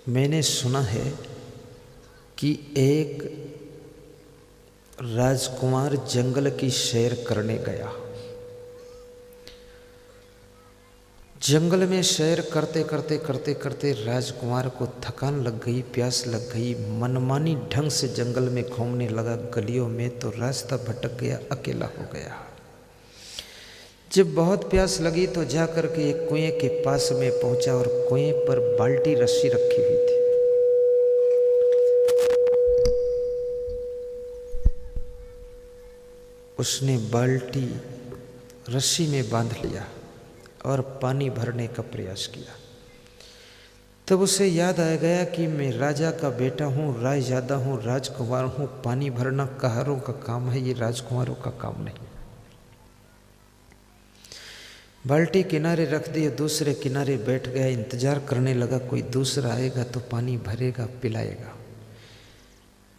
मैंने सुना है कि एक राजकुमार जंगल की सैर करने गया। जंगल में सैर करते करते करते करते राजकुमार को थकान लग गई, प्यास लग गई। मनमानी ढंग से जंगल में घूमने लगा गलियों में, तो रास्ता भटक गया, अकेला हो गया। जब बहुत प्यास लगी तो जा करके एक कुएं के पास में पहुंचा और कुएं पर बाल्टी रस्सी रखी हुई थी। उसने बाल्टी रस्सी में बांध लिया और पानी भरने का प्रयास किया। तब उसे याद आ गया कि मैं राजा का बेटा हूँ, रायजादा हूँ, राजकुमार हूँ। पानी भरना कहारों का काम है, ये राजकुमारों का काम नहीं। बाल्टी किनारे रख दी, दूसरे किनारे बैठ गया, इंतजार करने लगा कोई दूसरा आएगा तो पानी भरेगा, पिलाएगा।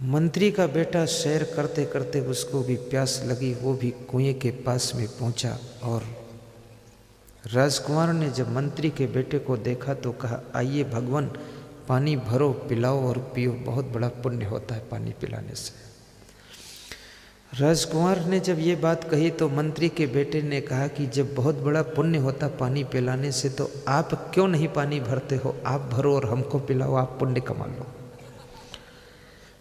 मंत्री का बेटा सैर करते करते उसको भी प्यास लगी, वो भी कुएं के पास में पहुंचा। और राजकुमार ने जब मंत्री के बेटे को देखा तो कहा, आइए भगवान पानी भरो, पिलाओ और पियो, बहुत बड़ा पुण्य होता है पानी पिलाने से। राजकुमार ने जब ये बात कही तो मंत्री के बेटे ने कहा कि जब बहुत बड़ा पुण्य होता पानी पिलाने से तो आप क्यों नहीं पानी भरते हो, आप भरो और हमको पिलाओ, आप पुण्य कमा लो।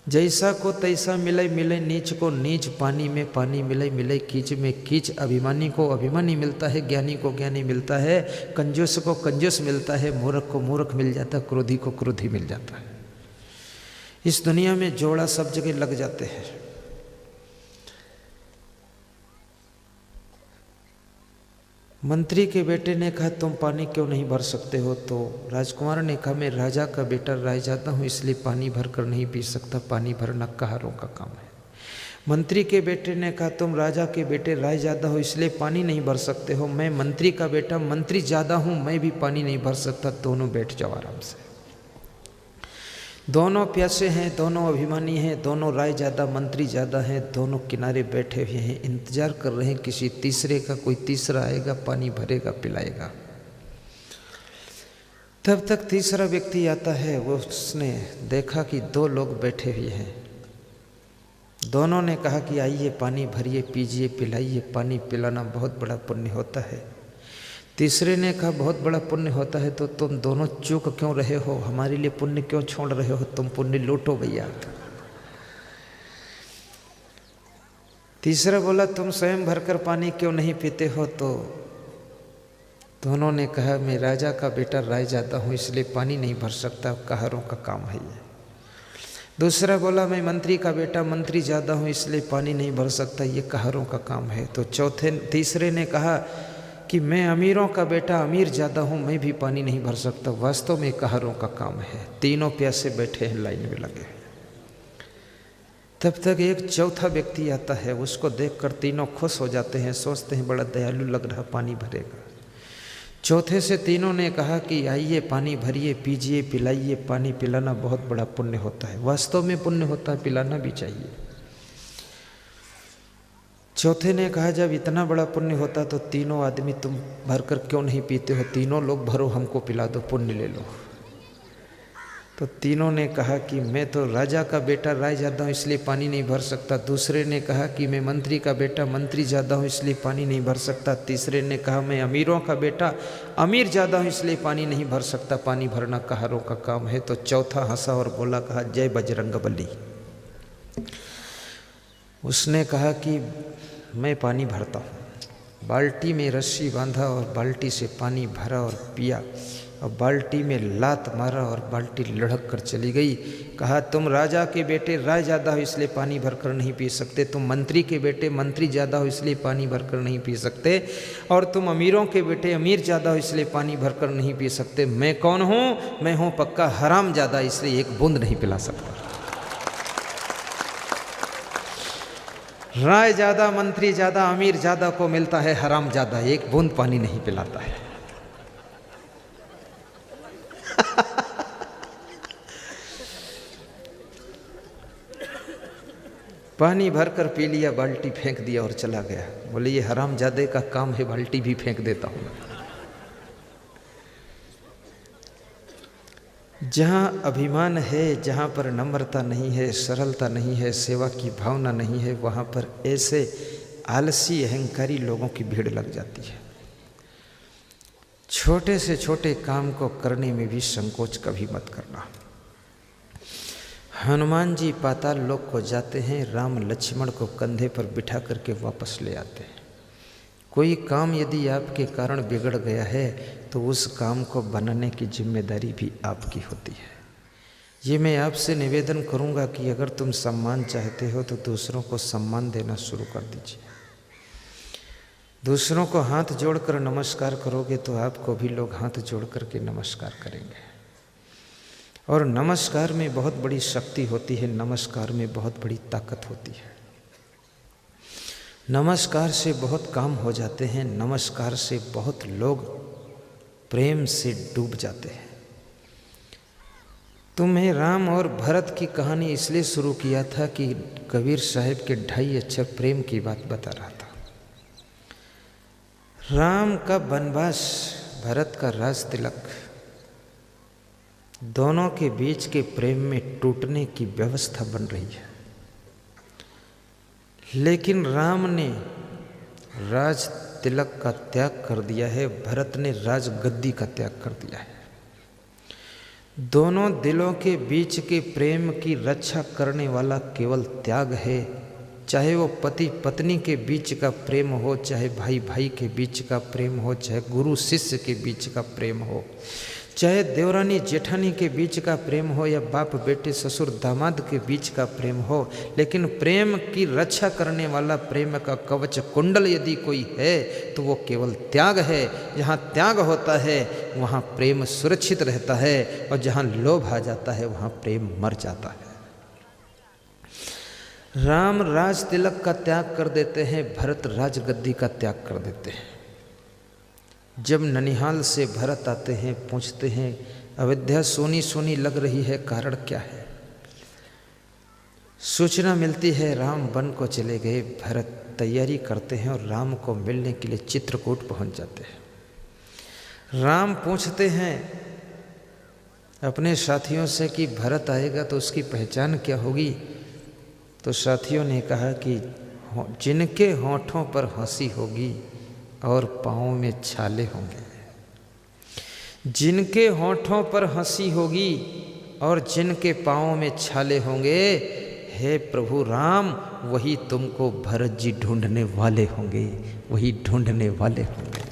जैसा को तैसा मिले मिले, नीच को नीच, पानी में पानी मिले मिले, कीच में कीच। अभिमानी को अभिमानी मिलता है, ज्ञानी को ज्ञानी मिलता है, कंजूस को कंजूस मिलता है, मूर्ख को मूर्ख मिल जाता है, क्रोधी को क्रोधी मिल जाता है। इस दुनिया में जोड़ा सब जगह लग जाते हैं। मंत्री के बेटे ने कहा तुम पानी क्यों नहीं भर सकते हो, तो राजकुमार ने कहा मैं राजा का बेटा रायजादा हूँ, इसलिए पानी भर कर नहीं पी सकता, पानी भरना कहारों का काम है। मंत्री के बेटे ने कहा तुम राजा के बेटे रायजादा हो, इसलिए पानी नहीं भर सकते हो, मैं मंत्री का बेटा मंत्री ज़्यादा हूँ, मैं भी पानी नहीं भर सकता। दोनों बैठ जाओ आराम से। दोनों प्यासे हैं, दोनों अभिमानी हैं, दोनों राय ज़्यादा मंत्री ज़्यादा हैं, दोनों किनारे बैठे हुए हैं, इंतजार कर रहे हैं किसी तीसरे का, कोई तीसरा आएगा, पानी भरेगा, पिलाएगा। तब तक तीसरा व्यक्ति आता है। वो उसने देखा कि दो लोग बैठे हुए हैं। दोनों ने कहा कि आइए पानी भरिए, पीजिए, पिलाइए, पानी पिलाना बहुत बड़ा पुण्य होता है। तीसरे ने कहा बहुत बड़ा पुण्य होता है तो तुम दोनों चूक क्यों रहे हो, हमारे लिए पुण्य क्यों छोड़ रहे हो, तुम पुण्य लूटो भैया। तीसरा बोला तुम स्वयं भरकर पानी क्यों नहीं पीते हो, तो दोनों ने कहा मैं राजा का बेटा रायजादा हूँ, इसलिए पानी नहीं भर सकता, कहारों का काम है ये। दूसरा बोला मैं मंत्री का बेटा मंत्री ज़्यादा हूँ, इसलिए पानी नहीं भर सकता, ये कहारों का काम है। तो तीसरे ने कहा कि मैं अमीरों का बेटा अमीर ज़्यादा हूँ, मैं भी पानी नहीं भर सकता, वास्तव में कहारों का काम है। तीनों प्यासे बैठे हैं, लाइन में लगे। तब तक एक चौथा व्यक्ति आता है, उसको देखकर तीनों खुश हो जाते हैं, सोचते हैं बड़ा दयालु लग रहा, पानी भरेगा। चौथे से तीनों ने कहा कि आइए पानी भरिए, पीजिए, पिलाइए, पानी पिलाना बहुत बड़ा पुण्य होता है। वास्तव में पुण्य होता है, पिलाना भी चाहिए। चौथे ने कहा जब इतना बड़ा पुण्य होता तो तीनों आदमी तुम भरकर क्यों नहीं पीते हो, तीनों लोग भरो, हमको पिला दो, पुण्य ले लो। तो तीनों ने कहा कि मैं तो राजा का बेटा राय ज़्यादा हूँ इसलिए पानी नहीं भर सकता। दूसरे ने कहा कि मैं मंत्री का बेटा मंत्री ज़्यादा हूँ इसलिए पानी नहीं भर सकता। तीसरे ने कहा मैं अमीरों का बेटा अमीर ज़्यादा हूँ इसलिए पानी नहीं भर सकता, पानी भरना कहारों का काम है। तो चौथा हंसा और बोला, कहा जय बजरंगबली। उसने कहा कि मैं पानी भरता हूँ। बाल्टी में रस्सी बांधा और बाल्टी से पानी भरा और पिया और बाल्टी में लात मारा और बाल्टी लढ़क कर चली गई। कहा तुम राजा के बेटे राय ज़्यादा हो इसलिए पानी भरकर नहीं पी सकते, तुम मंत्री के बेटे मंत्री ज़्यादा हो इसलिए पानी भरकर नहीं पी सकते, और तुम अमीरों के बेटे अमीर ज़्यादा हो इसलिए पानी भरकर नहीं पी सकते। मैं कौन हूँ? मैं हूँ पक्का हराम ज़्यादा, इसलिए एक बूंद नहीं पिला सकता। राय ज़्यादा मंत्री ज़्यादा अमीर ज़्यादा को मिलता है, हराम ज़्यादा एक बूंद पानी नहीं पिलाता है। पानी भरकर पी लिया, बाल्टी फेंक दिया और चला गया। बोले ये हरामजादे का काम है, बाल्टी भी फेंक देता हूँ। जहाँ अभिमान है, जहाँ पर नम्रता नहीं है, सरलता नहीं है, सेवा की भावना नहीं है, वहाँ पर ऐसे आलसी अहंकारी लोगों की भीड़ लग जाती है। छोटे से छोटे काम को करने में भी संकोच कभी मत करना। हनुमान जी पाताल लोक को जाते हैं, राम लक्ष्मण को कंधे पर बिठा करके वापस ले आते हैं। कोई काम यदि आपके कारण बिगड़ गया है तो उस काम को बनाने की जिम्मेदारी भी आपकी होती है। ये मैं आपसे निवेदन करूंगा कि अगर तुम सम्मान चाहते हो तो दूसरों को सम्मान देना शुरू कर दीजिए। दूसरों को हाथ जोड़कर नमस्कार करोगे तो आपको भी लोग हाथ जोड़ करके नमस्कार करेंगे। और नमस्कार में बहुत बड़ी शक्ति होती है, नमस्कार में बहुत बड़ी ताकत होती है। नमस्कार से बहुत काम हो जाते हैं, नमस्कार से बहुत लोग प्रेम से डूब जाते हैं। तुम्हें राम और भरत की कहानी इसलिए शुरू किया था कि कबीर साहब के 2.5 अक्षर प्रेम की बात बता रहा था। राम का वनवास, भरत का राज तिलक, दोनों के बीच के प्रेम में टूटने की व्यवस्था बन रही है। लेकिन राम ने राज तिलक का त्याग कर दिया है, भरत ने राज गद्दी का त्याग कर दिया है। दोनों दिलों के बीच के प्रेम की रक्षा करने वाला केवल त्याग है। चाहे वो पति पत्नी के बीच का प्रेम हो, चाहे भाई भाई के बीच का प्रेम हो, चाहे गुरु शिष्य के बीच का प्रेम हो, चाहे देवरानी जेठानी के बीच का प्रेम हो, या बाप बेटे ससुर दामाद के बीच का प्रेम हो, लेकिन प्रेम की रक्षा करने वाला, प्रेम का कवच कुंडल यदि कोई है तो वो केवल त्याग है। जहाँ त्याग होता है वहाँ प्रेम सुरक्षित रहता है, और जहाँ लोभ आ जाता है वहाँ प्रेम मर जाता है। राम राज तिलक का त्याग कर देते हैं, भरत राजगद्दी का त्याग कर देते हैं। जब ननिहाल से भरत आते हैं, पूछते हैं अयोध्या सोनी सोनी लग रही है, कारण क्या है? सूचना मिलती है राम वन को चले गए। भरत तैयारी करते हैं और राम को मिलने के लिए चित्रकूट पहुंच जाते हैं। राम पूछते हैं अपने साथियों से कि भरत आएगा तो उसकी पहचान क्या होगी? तो साथियों ने कहा कि जिनके होठों पर हंसी होगी और पाँव में छाले होंगे। जिनके होठों पर हंसी होगी और जिनके पाँव में छाले होंगे, हे प्रभु राम, वही तुमको भरत जी ढूंढने वाले होंगे, वही ढूंढने वाले होंगे।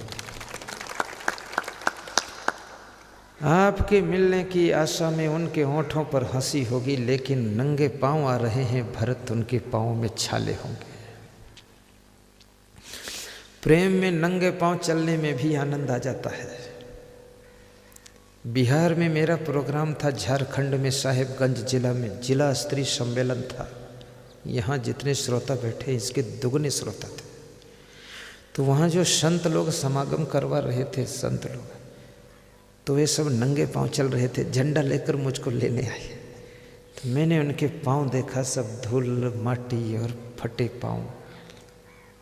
आपके मिलने की आशा में उनके होठों पर हंसी होगी, लेकिन नंगे पाँव आ रहे हैं भरत, उनके पाँव में छाले होंगे। प्रेम में नंगे पांव चलने में भी आनंद आ जाता है। बिहार में मेरा प्रोग्राम था, झारखंड में साहेबगंज जिला में जिला स्त्री सम्मेलन था। यहाँ जितने श्रोता बैठे इसके दुगने श्रोता थे। तो वहाँ जो संत लोग समागम करवा रहे थे, संत लोग, तो वे सब नंगे पांव चल रहे थे, झंडा लेकर मुझको लेने आए। तो मैंने उनके पांव देखा, सब धूल माटी और फटे पांव।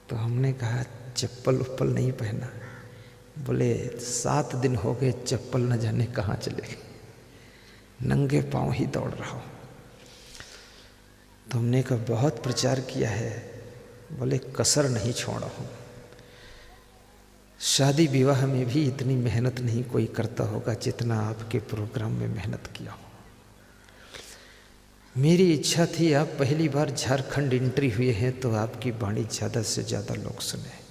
तो हमने कहा चप्पल उप्पल नहीं पहना? बोले 7 दिन हो गए, चप्पल न जाने कहाँ चले गए। नंगे पांव ही दौड़ रहा हूँ। तुमने का बहुत प्रचार किया है, बोले कसर नहीं छोड़ा हूँ। शादी विवाह में भी इतनी मेहनत नहीं कोई करता होगा जितना आपके प्रोग्राम में मेहनत किया हो। मेरी इच्छा थी आप पहली बार झारखंड एंट्री हुए हैं तो आपकी वाणी ज़्यादा से ज़्यादा लोग सुने।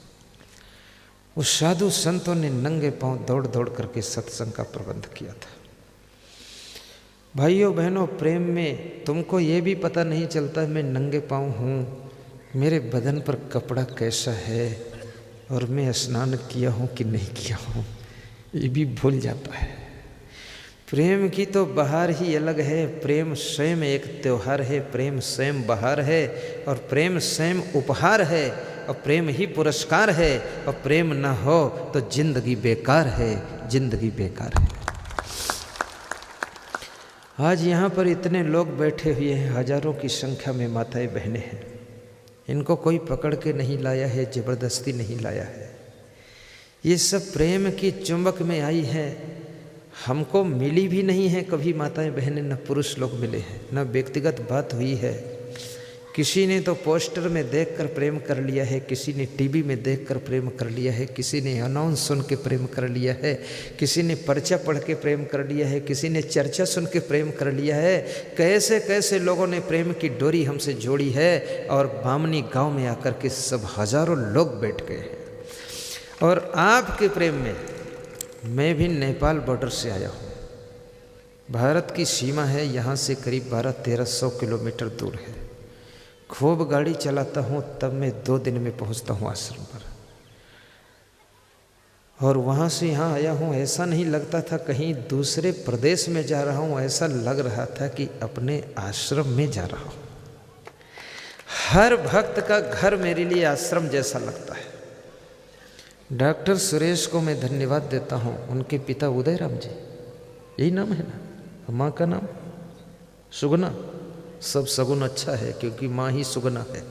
उस साधु संतों ने नंगे पांव दौड़ दौड़ करके सत्संग का प्रबंध किया था। भाइयों बहनों, प्रेम में तुमको ये भी पता नहीं चलता मैं नंगे पांव हूँ, मेरे बदन पर कपड़ा कैसा है और मैं स्नान किया हूँ कि नहीं किया हूँ, ये भी भूल जाता है। प्रेम की तो बहार ही अलग है। प्रेम स्वयं एक त्योहार है, प्रेम स्वयं बहार है, और प्रेम स्वयं उपहार है, और प्रेम ही पुरस्कार है। और प्रेम न हो तो जिंदगी बेकार है, जिंदगी बेकार है। आज यहाँ पर इतने लोग बैठे हुए हैं, हजारों की संख्या में माताएं बहनें हैं। इनको कोई पकड़ के नहीं लाया है, जबरदस्ती नहीं लाया है। ये सब प्रेम की चुंबक में आई है। हमको मिली भी नहीं है कभी माताएं बहनें, न पुरुष लोग मिले हैं, न व्यक्तिगत बात हुई है। किसी ने तो पोस्टर में देखकर प्रेम कर लिया है, किसी ने टीवी में देखकर प्रेम कर लिया है, किसी ने अनाउंस सुन के प्रेम कर लिया है, किसी ने पर्चा पढ़ के प्रेम कर लिया है, किसी ने चर्चा सुन के प्रेम कर लिया है। कैसे कैसे लोगों ने प्रेम की डोरी हमसे जोड़ी है, और बामनी गांव में आकर के सब हजारों लोग बैठ गए हैं। और आपके प्रेम में मैं भी नेपाल बॉर्डर से आया हूँ। भारत की सीमा है, यहाँ से करीब 1200-1300 किलोमीटर दूर है। खूब गाड़ी चलाता हूँ तब मैं 2 दिन में पहुँचता हूँ आश्रम पर। और वहाँ से यहाँ आया हूँ, ऐसा नहीं लगता था कहीं दूसरे प्रदेश में जा रहा हूँ, ऐसा लग रहा था कि अपने आश्रम में जा रहा हूँ। हर भक्त का घर मेरे लिए आश्रम जैसा लगता है। डॉक्टर सुरेश को मैं धन्यवाद देता हूँ। उनके पिता उदयराम जी, यही नाम है ना, माँ का नाम सुगना। सब सगुन अच्छा है क्योंकि माँ ही सुगना है।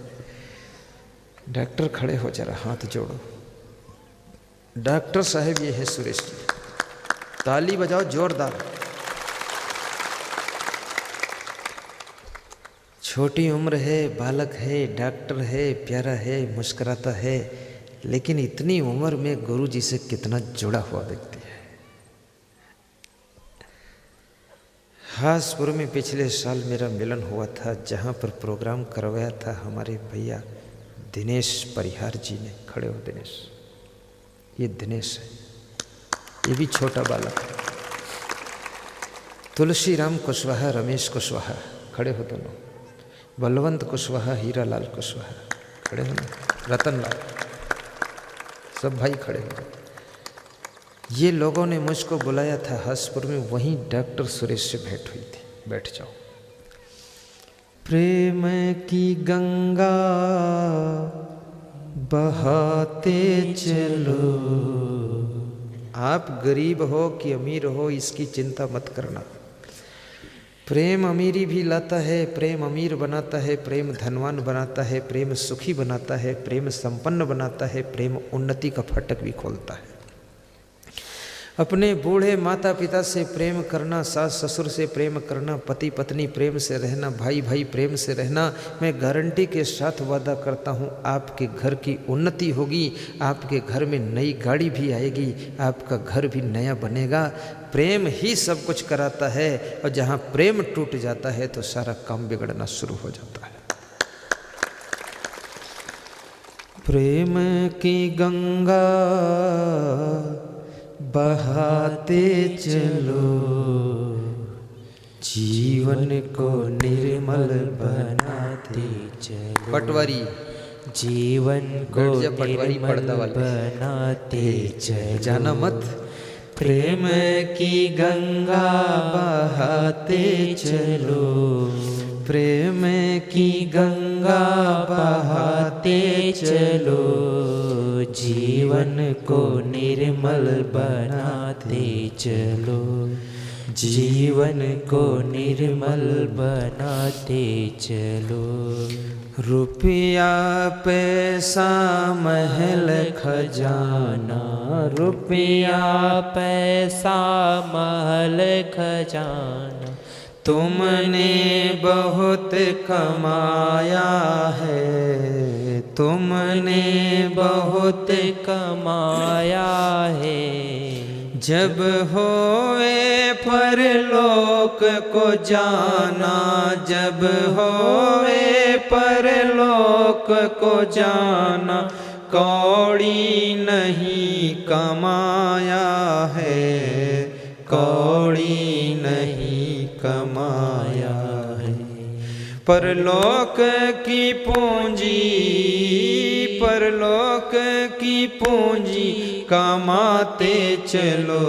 डॉक्टर खड़े हो जरा, हाथ जोड़ो। डॉक्टर साहब ये है सुरेश जी, ताली बजाओ जोरदार। छोटी उम्र है, बालक है, डॉक्टर है, प्यारा है, मुस्कुराता है, लेकिन इतनी उम्र में गुरु जी से कितना जुड़ा हुआ व्यक्ति है। हासपुर में पिछले साल मेरा मिलन हुआ था, जहाँ पर प्रोग्राम करवाया था हमारे भैया दिनेश परिहार जी ने। खड़े हो दिनेश, ये दिनेश है, ये भी छोटा बालक है। तुलसी राम कुशवाहा, रमेश कुशवाहा, खड़े हो दोनों। बलवंत कुशवाहा, हीरालाल कुशवाहा, खड़े हो ना। रतनलाल, सब भाई खड़े हो। ये लोगों ने मुझको बुलाया था हासपुर में, वहीं डॉक्टर सुरेश से भेंट हुई थी। बैठ जाओ। प्रेम की गंगा बहाते चलो। आप गरीब हो कि अमीर हो इसकी चिंता मत करना। प्रेम अमीरी भी लाता है, प्रेम अमीर बनाता है, प्रेम धनवान बनाता है, प्रेम सुखी बनाता है, प्रेम संपन्न बनाता है, प्रेम उन्नति का फाटक भी खोलता है। अपने बूढ़े माता पिता से प्रेम करना, सास ससुर से प्रेम करना, पति पत्नी प्रेम से रहना, भाई भाई प्रेम से रहना, मैं गारंटी के साथ वादा करता हूँ आपके घर की उन्नति होगी, आपके घर में नई गाड़ी भी आएगी, आपका घर भी नया बनेगा। प्रेम ही सब कुछ कराता है, और जहाँ प्रेम टूट जाता है तो सारा काम बिगड़ना शुरू हो जाता है। प्रेम की गंगा बहाते चलो, जीवन को निर्मल बनाते चलो। पटवारी, जीवन को निर्मल बनाते चलो, जाना मत। प्रेम की गंगा बहाते चलो, प्रेम की गंगा बहाते चलो, जीवन को निर्मल बनाते चलो, जीवन को निर्मल बनाते चलो। रुपया पैसा महल खजाना, रुपया पैसा महल खजाना, तुमने बहुत कमाया है, तुमने बहुत कमाया है। जब होवे परलोक को जाना, जब होवे परलोक को जाना, कौड़ी नहीं कमाया है, कौड़ी नहीं कमाया है। परलोक की पूंजी, परलोक की पूंजी कमाते चलो,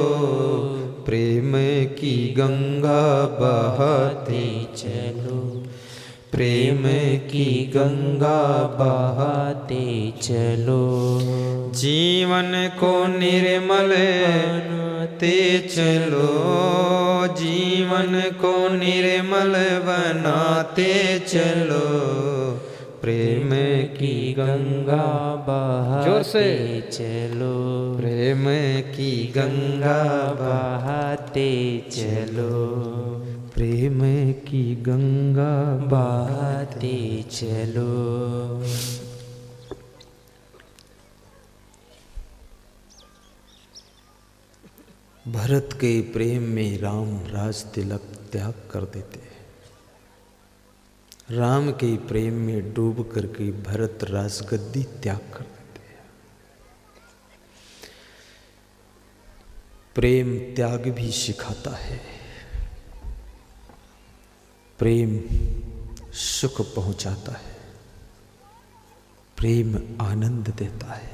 प्रेम की गंगा बहाते चलो, प्रेम की गंगा बहाते चलो। जीवन को निर्मल बनाते चलो, जीवन को निर्मल बनाते चलो, प्रेम की गंगा बहाते चलो, प्रेम की गंगा बहाते चलो, प्रेम की गंगा बहाते चलो। भरत के प्रेम में राम राज तिलक त्याग कर देते हैं। राम के प्रेम में डूब करके भरत राजगद्दी त्याग कर देते हैं। प्रेम त्याग भी सिखाता है, प्रेम सुख पहुंचाता है, प्रेम आनंद देता है।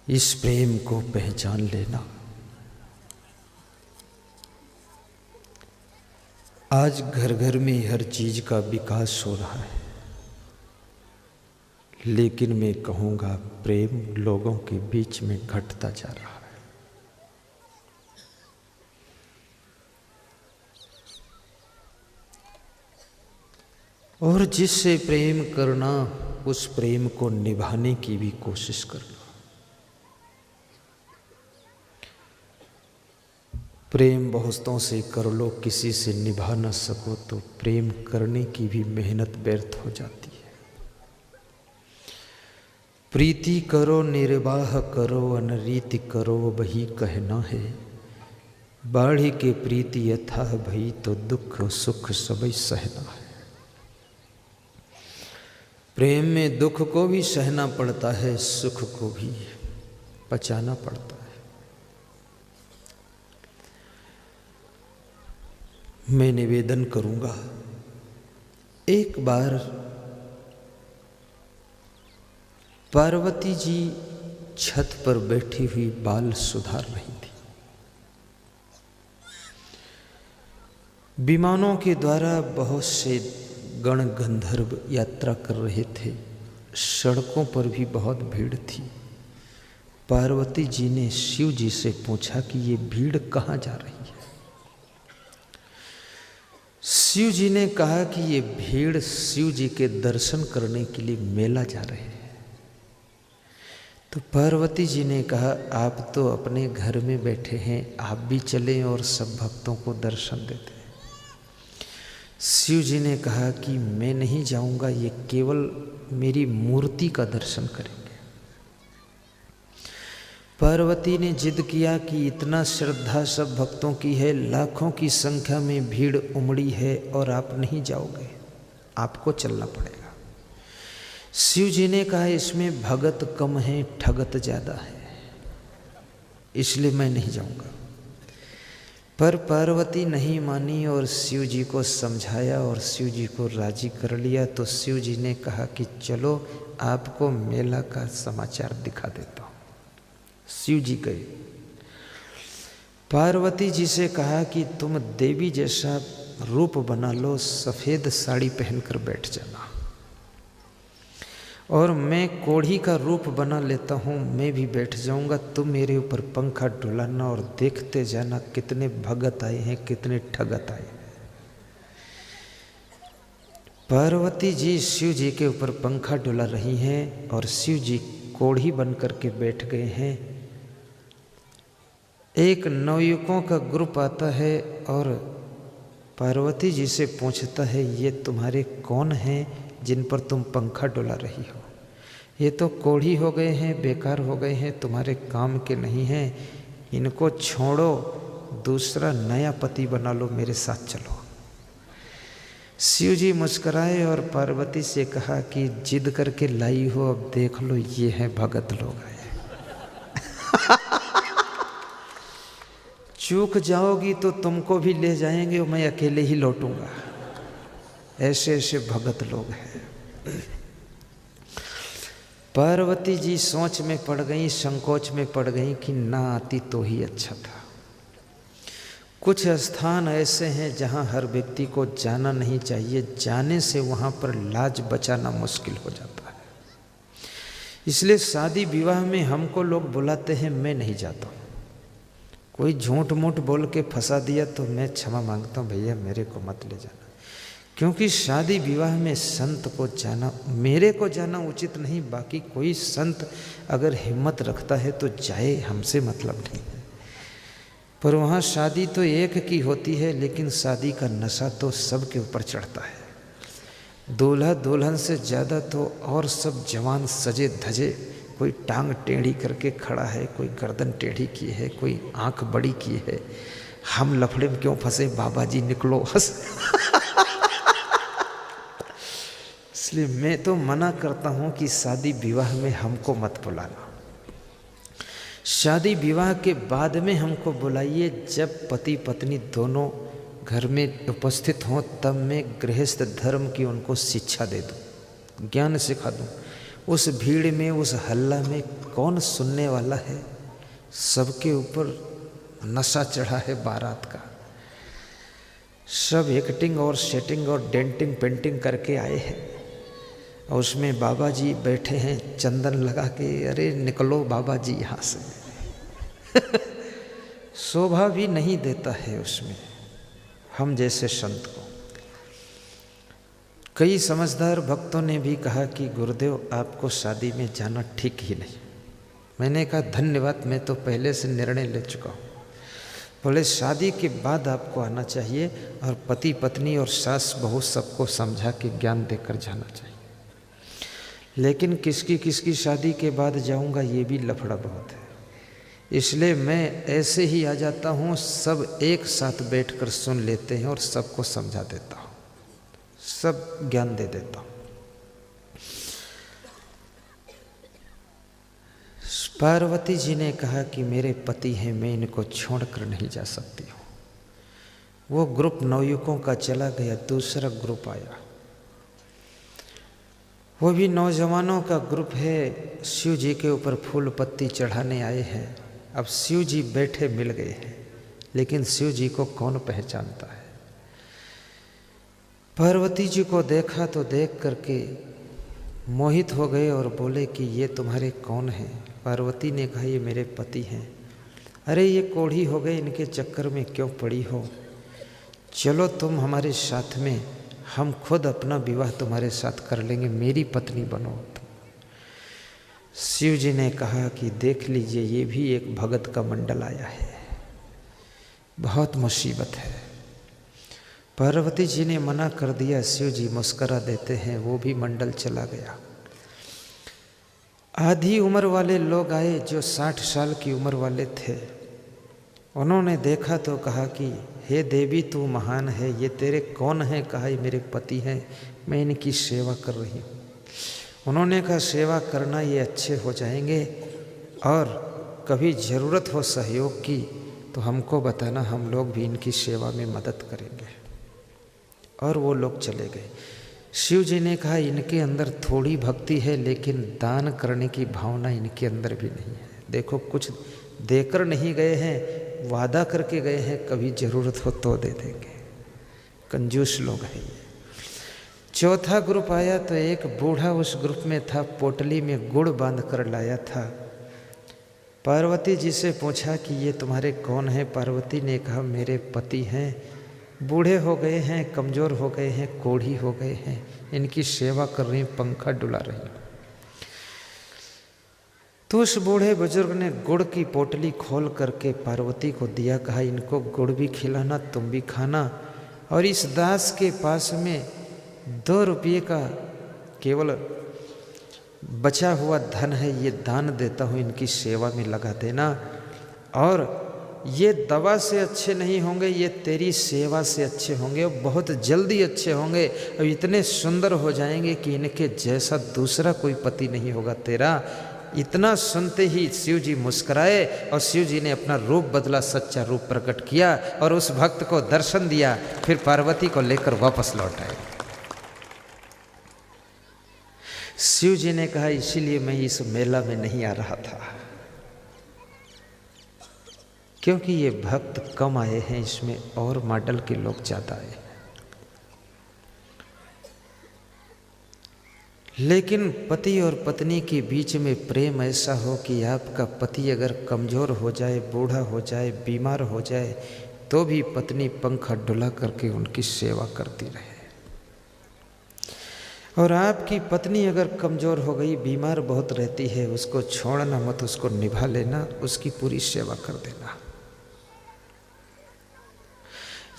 इस प्रेम को पहचान लेना। आज घर घर में हर चीज का विकास हो रहा है, लेकिन मैं कहूँगा प्रेम लोगों के बीच में घटता जा रहा है। और जिससे प्रेम करना, उस प्रेम को निभाने की भी कोशिश करना। प्रेम बहुतों से कर लो, किसी से निभा न सको तो प्रेम करने की भी मेहनत व्यर्थ हो जाती है। प्रीति करो निर्वाह करो, अनरीति करो वही कहना है। बाढ़ी के प्रीति यथाह भई तो दुख सुख सबई सहना है। प्रेम में दुख को भी सहना पड़ता है, सुख को भी पचाना पड़ता है। मैं निवेदन करूंगा, एक बार पार्वती जी छत पर बैठी हुई बाल सुधार रही थी। विमानों के द्वारा बहुत से गण गंधर्व यात्रा कर रहे थे, सड़कों पर भी बहुत भीड़ थी। पार्वती जी ने शिव जी से पूछा कि ये भीड़ कहाँ जा रही है। शिव जी ने कहा कि ये भीड़ शिव जी के दर्शन करने के लिए मेला जा रहे हैं। तो पार्वती जी ने कहा, आप तो अपने घर में बैठे हैं, आप भी चलें और सब भक्तों को दर्शन देते हैं। शिव जी ने कहा कि मैं नहीं जाऊंगा, ये केवल मेरी मूर्ति का दर्शन करेंगे। पार्वती ने जिद किया कि इतना श्रद्धा सब भक्तों की है, लाखों की संख्या में भीड़ उमड़ी है और आप नहीं जाओगे, आपको चलना पड़ेगा। शिव जी ने कहा, इसमें भगत कम है, ठगत ज़्यादा है, इसलिए मैं नहीं जाऊंगा। पर पार्वती नहीं मानी और शिव जी को समझाया और शिव जी को राजी कर लिया। तो शिव जी ने कहा कि चलो आपको मेला का समाचार दिखा देता हूँ। शिव जी गए, पार्वती जी से कहा कि तुम देवी जैसा रूप बना लो, सफ़ेद साड़ी पहनकर बैठ जाना, और मैं कोढ़ी का रूप बना लेता हूँ, मैं भी बैठ जाऊँगा। तुम मेरे ऊपर पंखा डुलाना और देखते जाना कितने भगत आए हैं, कितने ठगत आए हैं। पार्वती जी शिव जी के ऊपर पंखा डुला रही हैं और शिव जी कोढ़ी बन करके बैठ गए हैं एक नवयुवकों का ग्रुप आता है और पार्वती जी से पूछता है, ये तुम्हारे कौन हैं जिन पर तुम पंखा डुला रही हो? ये तो कोढ़ी हो गए हैं, बेकार हो गए हैं, तुम्हारे काम के नहीं हैं, इनको छोड़ो, दूसरा नया पति बना लो, मेरे साथ चलो। शिव जी मुस्कुराए और पार्वती से कहा कि जिद करके लाई हो, अब देख लो, ये है भगत लोग आए। चूक जाओगी तो तुमको भी ले जाएंगे और मैं अकेले ही लौटूंगा। ऐसे ऐसे भगत लोग हैं। पार्वती जी सोच में पड़ गई, संकोच में पड़ गई कि ना आती तो ही अच्छा था। कुछ स्थान ऐसे हैं जहाँ हर व्यक्ति को जाना नहीं चाहिए, जाने से वहाँ पर लाज बचाना मुश्किल हो जाता है। इसलिए शादी विवाह में हमको लोग बुलाते हैं, मैं नहीं जाता हूँ। कोई झूठ मूठ बोल के फंसा दिया तो मैं क्षमा मांगता हूँ, भैया मेरे को मत ले जाना। क्योंकि शादी विवाह में संत को जाना, मेरे को जाना उचित नहीं, बाकी कोई संत अगर हिम्मत रखता है तो जाए, हमसे मतलब नहीं है। पर वहाँ शादी तो एक की होती है, लेकिन शादी का नशा तो सबके ऊपर चढ़ता है। दूल्हा दुल्हन से ज़्यादा तो और सब जवान सजे धजे, कोई टांग टेढ़ी करके खड़ा है, कोई गर्दन टेढ़ी की है, कोई आंख बड़ी की है। हम लफड़े में क्यों फंसे, बाबा जी निकलो हंस। इसलिए मैं तो मना करता हूँ कि शादी विवाह में हमको मत बुलाना। शादी विवाह के बाद में हमको बुलाइए, जब पति पत्नी दोनों घर में उपस्थित हों, तब मैं गृहस्थ धर्म की उनको शिक्षा दे दूँ, ज्ञान सिखा दूँ। उस भीड़ में, उस हल्ला में कौन सुनने वाला है? सबके ऊपर नशा चढ़ा है बारात का। सब एक्टिंग और सेटिंग और डेंटिंग पेंटिंग करके आए हैं, और उसमें बाबा जी बैठे हैं चंदन लगा के, अरे निकलो बाबा जी यहाँ से। शोभा भी नहीं देता है उसमें हम जैसे संत को। कई समझदार भक्तों ने भी कहा कि गुरुदेव आपको शादी में जाना ठीक ही नहीं। मैंने कहा धन्यवाद, मैं तो पहले से निर्णय ले चुका हूँ। बोले शादी के बाद आपको आना चाहिए और पति पत्नी और सास बहू सबको समझा के ज्ञान देकर जाना चाहिए। लेकिन किसकी शादी के बाद जाऊंगा, ये भी लफड़ा बहुत है। इसलिए मैं ऐसे ही आ जाता हूँ, सब एक साथ बैठकर सुन लेते हैं और सबको समझा देता हूँ, सब ज्ञान दे देता हूँ। पार्वती जी ने कहा कि मेरे पति हैं, मैं इनको छोड़कर नहीं जा सकती हूँ। वो ग्रुप नवयुवकों का चला गया, दूसरा ग्रुप आया। वो भी नौजवानों का ग्रुप है, शिव जी के ऊपर फूल पत्ती चढ़ाने आए हैं। अब शिव जी बैठे मिल गए हैं, लेकिन शिव जी को कौन पहचानता है? पार्वती जी को देखा तो देख करके मोहित हो गए और बोले कि ये तुम्हारे कौन हैं? पार्वती ने कहा ये मेरे पति हैं। अरे ये कोढ़ी हो गए, इनके चक्कर में क्यों पड़ी हो? चलो तुम हमारे साथ में, हम खुद अपना विवाह तुम्हारे साथ कर लेंगे, मेरी पत्नी बनो तुम। शिव जी ने कहा कि देख लीजिए, ये भी एक भगत का मंडल आया है, बहुत मुसीबत है। पार्वती जी ने मना कर दिया, शिव जी मुस्करा देते हैं, वो भी मंडल चला गया। आधी उम्र वाले लोग आए जो 60 साल की उम्र वाले थे। उन्होंने देखा तो कहा कि हे देवी तू महान है, ये तेरे कौन हैं? कहा ये मेरे पति हैं, मैं इनकी सेवा कर रही हूँ। उन्होंने कहा सेवा करना, ये अच्छे हो जाएंगे और कभी ज़रूरत हो सहयोग की तो हमको बताना, हम लोग भी इनकी सेवा में मदद करेंगे। और वो लोग चले गए। शिव जी ने कहा इनके अंदर थोड़ी भक्ति है, लेकिन दान करने की भावना इनके अंदर भी नहीं है। देखो कुछ देकर नहीं गए हैं, वादा करके गए हैं, कभी ज़रूरत हो तो दे देंगे। कंजूस लोग हैं ये। चौथा ग्रुप आया तो एक बूढ़ा उस ग्रुप में था, पोटली में गुड़ बांध कर लाया था। पार्वती जी से पूछा कि ये तुम्हारे कौन हैं? पार्वती ने कहा मेरे पति हैं, बूढ़े हो गए हैं, कमज़ोर हो गए हैं, कोढ़ी हो गए हैं, इनकी सेवा कर रही, पंखा डुला रही। तो उस बूढ़े बुजुर्ग ने गुड़ की पोटली खोल करके पार्वती को दिया, कहा इनको गुड़ भी खिलाना, तुम भी खाना, और इस दास के पास में 2 रुपये का केवल बचा हुआ धन है, ये दान देता हूँ, इनकी सेवा में लगा देना। और ये दवा से अच्छे नहीं होंगे, ये तेरी सेवा से अच्छे होंगे, और बहुत जल्दी अच्छे होंगे, और इतने सुंदर हो जाएंगे कि इनके जैसा दूसरा कोई पति नहीं होगा तेरा। इतना सुनते ही शिव जी मुस्कुराए और शिव जी ने अपना रूप बदला, सच्चा रूप प्रकट किया और उस भक्त को दर्शन दिया। फिर पार्वती को लेकर वापस लौट आए। शिव जी ने कहा इसीलिए मैं इस मेला में नहीं आ रहा था, क्योंकि ये भक्त कम आए हैं, इसमें और मॉडल के लोग ज़्यादा आए हैं। लेकिन पति और पत्नी के बीच में प्रेम ऐसा हो कि आपका पति अगर कमज़ोर हो जाए, बूढ़ा हो जाए, बीमार हो जाए, तो भी पत्नी पंखा डुला करके उनकी सेवा करती रहे। और आपकी पत्नी अगर कमज़ोर हो गई, बीमार बहुत रहती है, उसको छोड़ना मत, उसको निभा लेना, उसकी पूरी सेवा कर देना।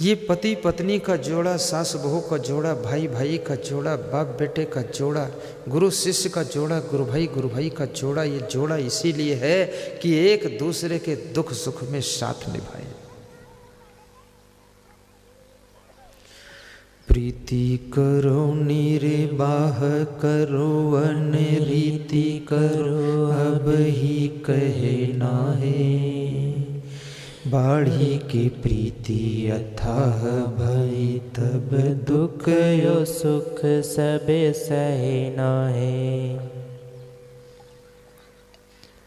ये पति पत्नी का जोड़ा, सास बहू का जोड़ा, भाई भाई का जोड़ा, बाप बेटे का जोड़ा, गुरु शिष्य का जोड़ा, गुरु भाई का जोड़ा, ये जोड़ा इसीलिए है कि एक दूसरे के दुख सुख में साथ निभाए। प्रीति करो निर्वाह करो, अनरीति करो, अब ही कहे नाहे, बाढ़ी की प्रीति अथाह भई, तब दुख यो सुख सबे सहे नाहे।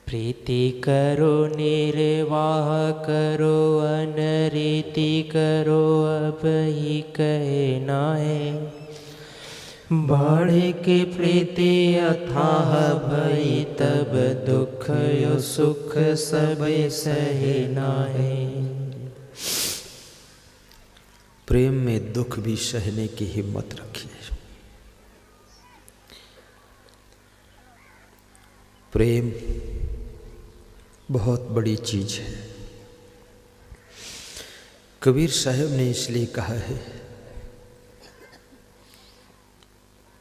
प्रीति करो निर्वाह करो, अनरीति करो, अब ही कहे नाहे, बाढ़े के प्रीति अथाह भई, तब दुख यो सुख सबे सहे नाहे। प्रेम में दुख भी सहने की हिम्मत रखिए। प्रेम बहुत बड़ी चीज है। कबीर साहब ने इसलिए कहा है,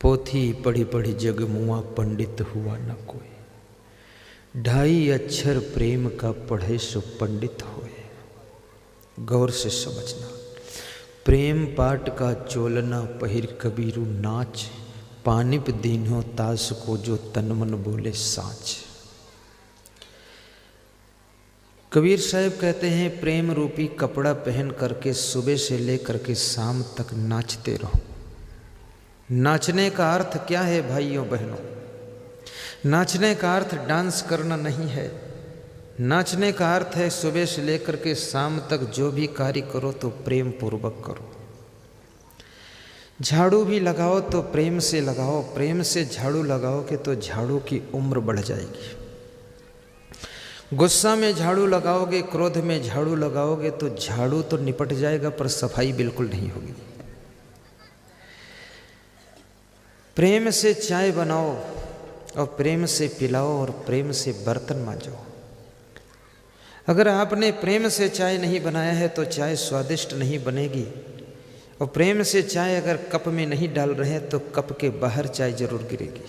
पोथी पढ़ी पढ़ी जग मुआ, पंडित हुआ न कोई, 2.5 अक्षर प्रेम का पढ़े सो पंडित होए। गौर से समझना, प्रेम पाट का चोलना पहिर कबीरू नाच, पानिप दीन्हो तास को जो तन मन बोले साच। कबीर साहब कहते हैं प्रेम रूपी कपड़ा पहन करके सुबह से लेकर के शाम तक नाचते रहो। नाचने का अर्थ क्या है भाइयों बहनों? नाचने का अर्थ डांस करना नहीं है। नाचने का अर्थ है सुबह से लेकर के शाम तक जो भी कार्य करो तो प्रेम पूर्वक करो। झाड़ू भी लगाओ तो प्रेम से लगाओ। प्रेम से झाड़ू लगाओगे तो झाड़ू की उम्र बढ़ जाएगी। गुस्सा में झाड़ू लगाओगे, क्रोध में झाड़ू लगाओगे तो झाड़ू तो निपट जाएगा पर सफाई बिल्कुल नहीं होगी। प्रेम से चाय बनाओ और प्रेम से पिलाओ और प्रेम से बर्तन मांजो। अगर आपने प्रेम से चाय नहीं बनाया है तो चाय स्वादिष्ट नहीं बनेगी। और प्रेम से चाय अगर कप में नहीं डाल रहे हैं तो कप के बाहर चाय जरूर गिरेगी।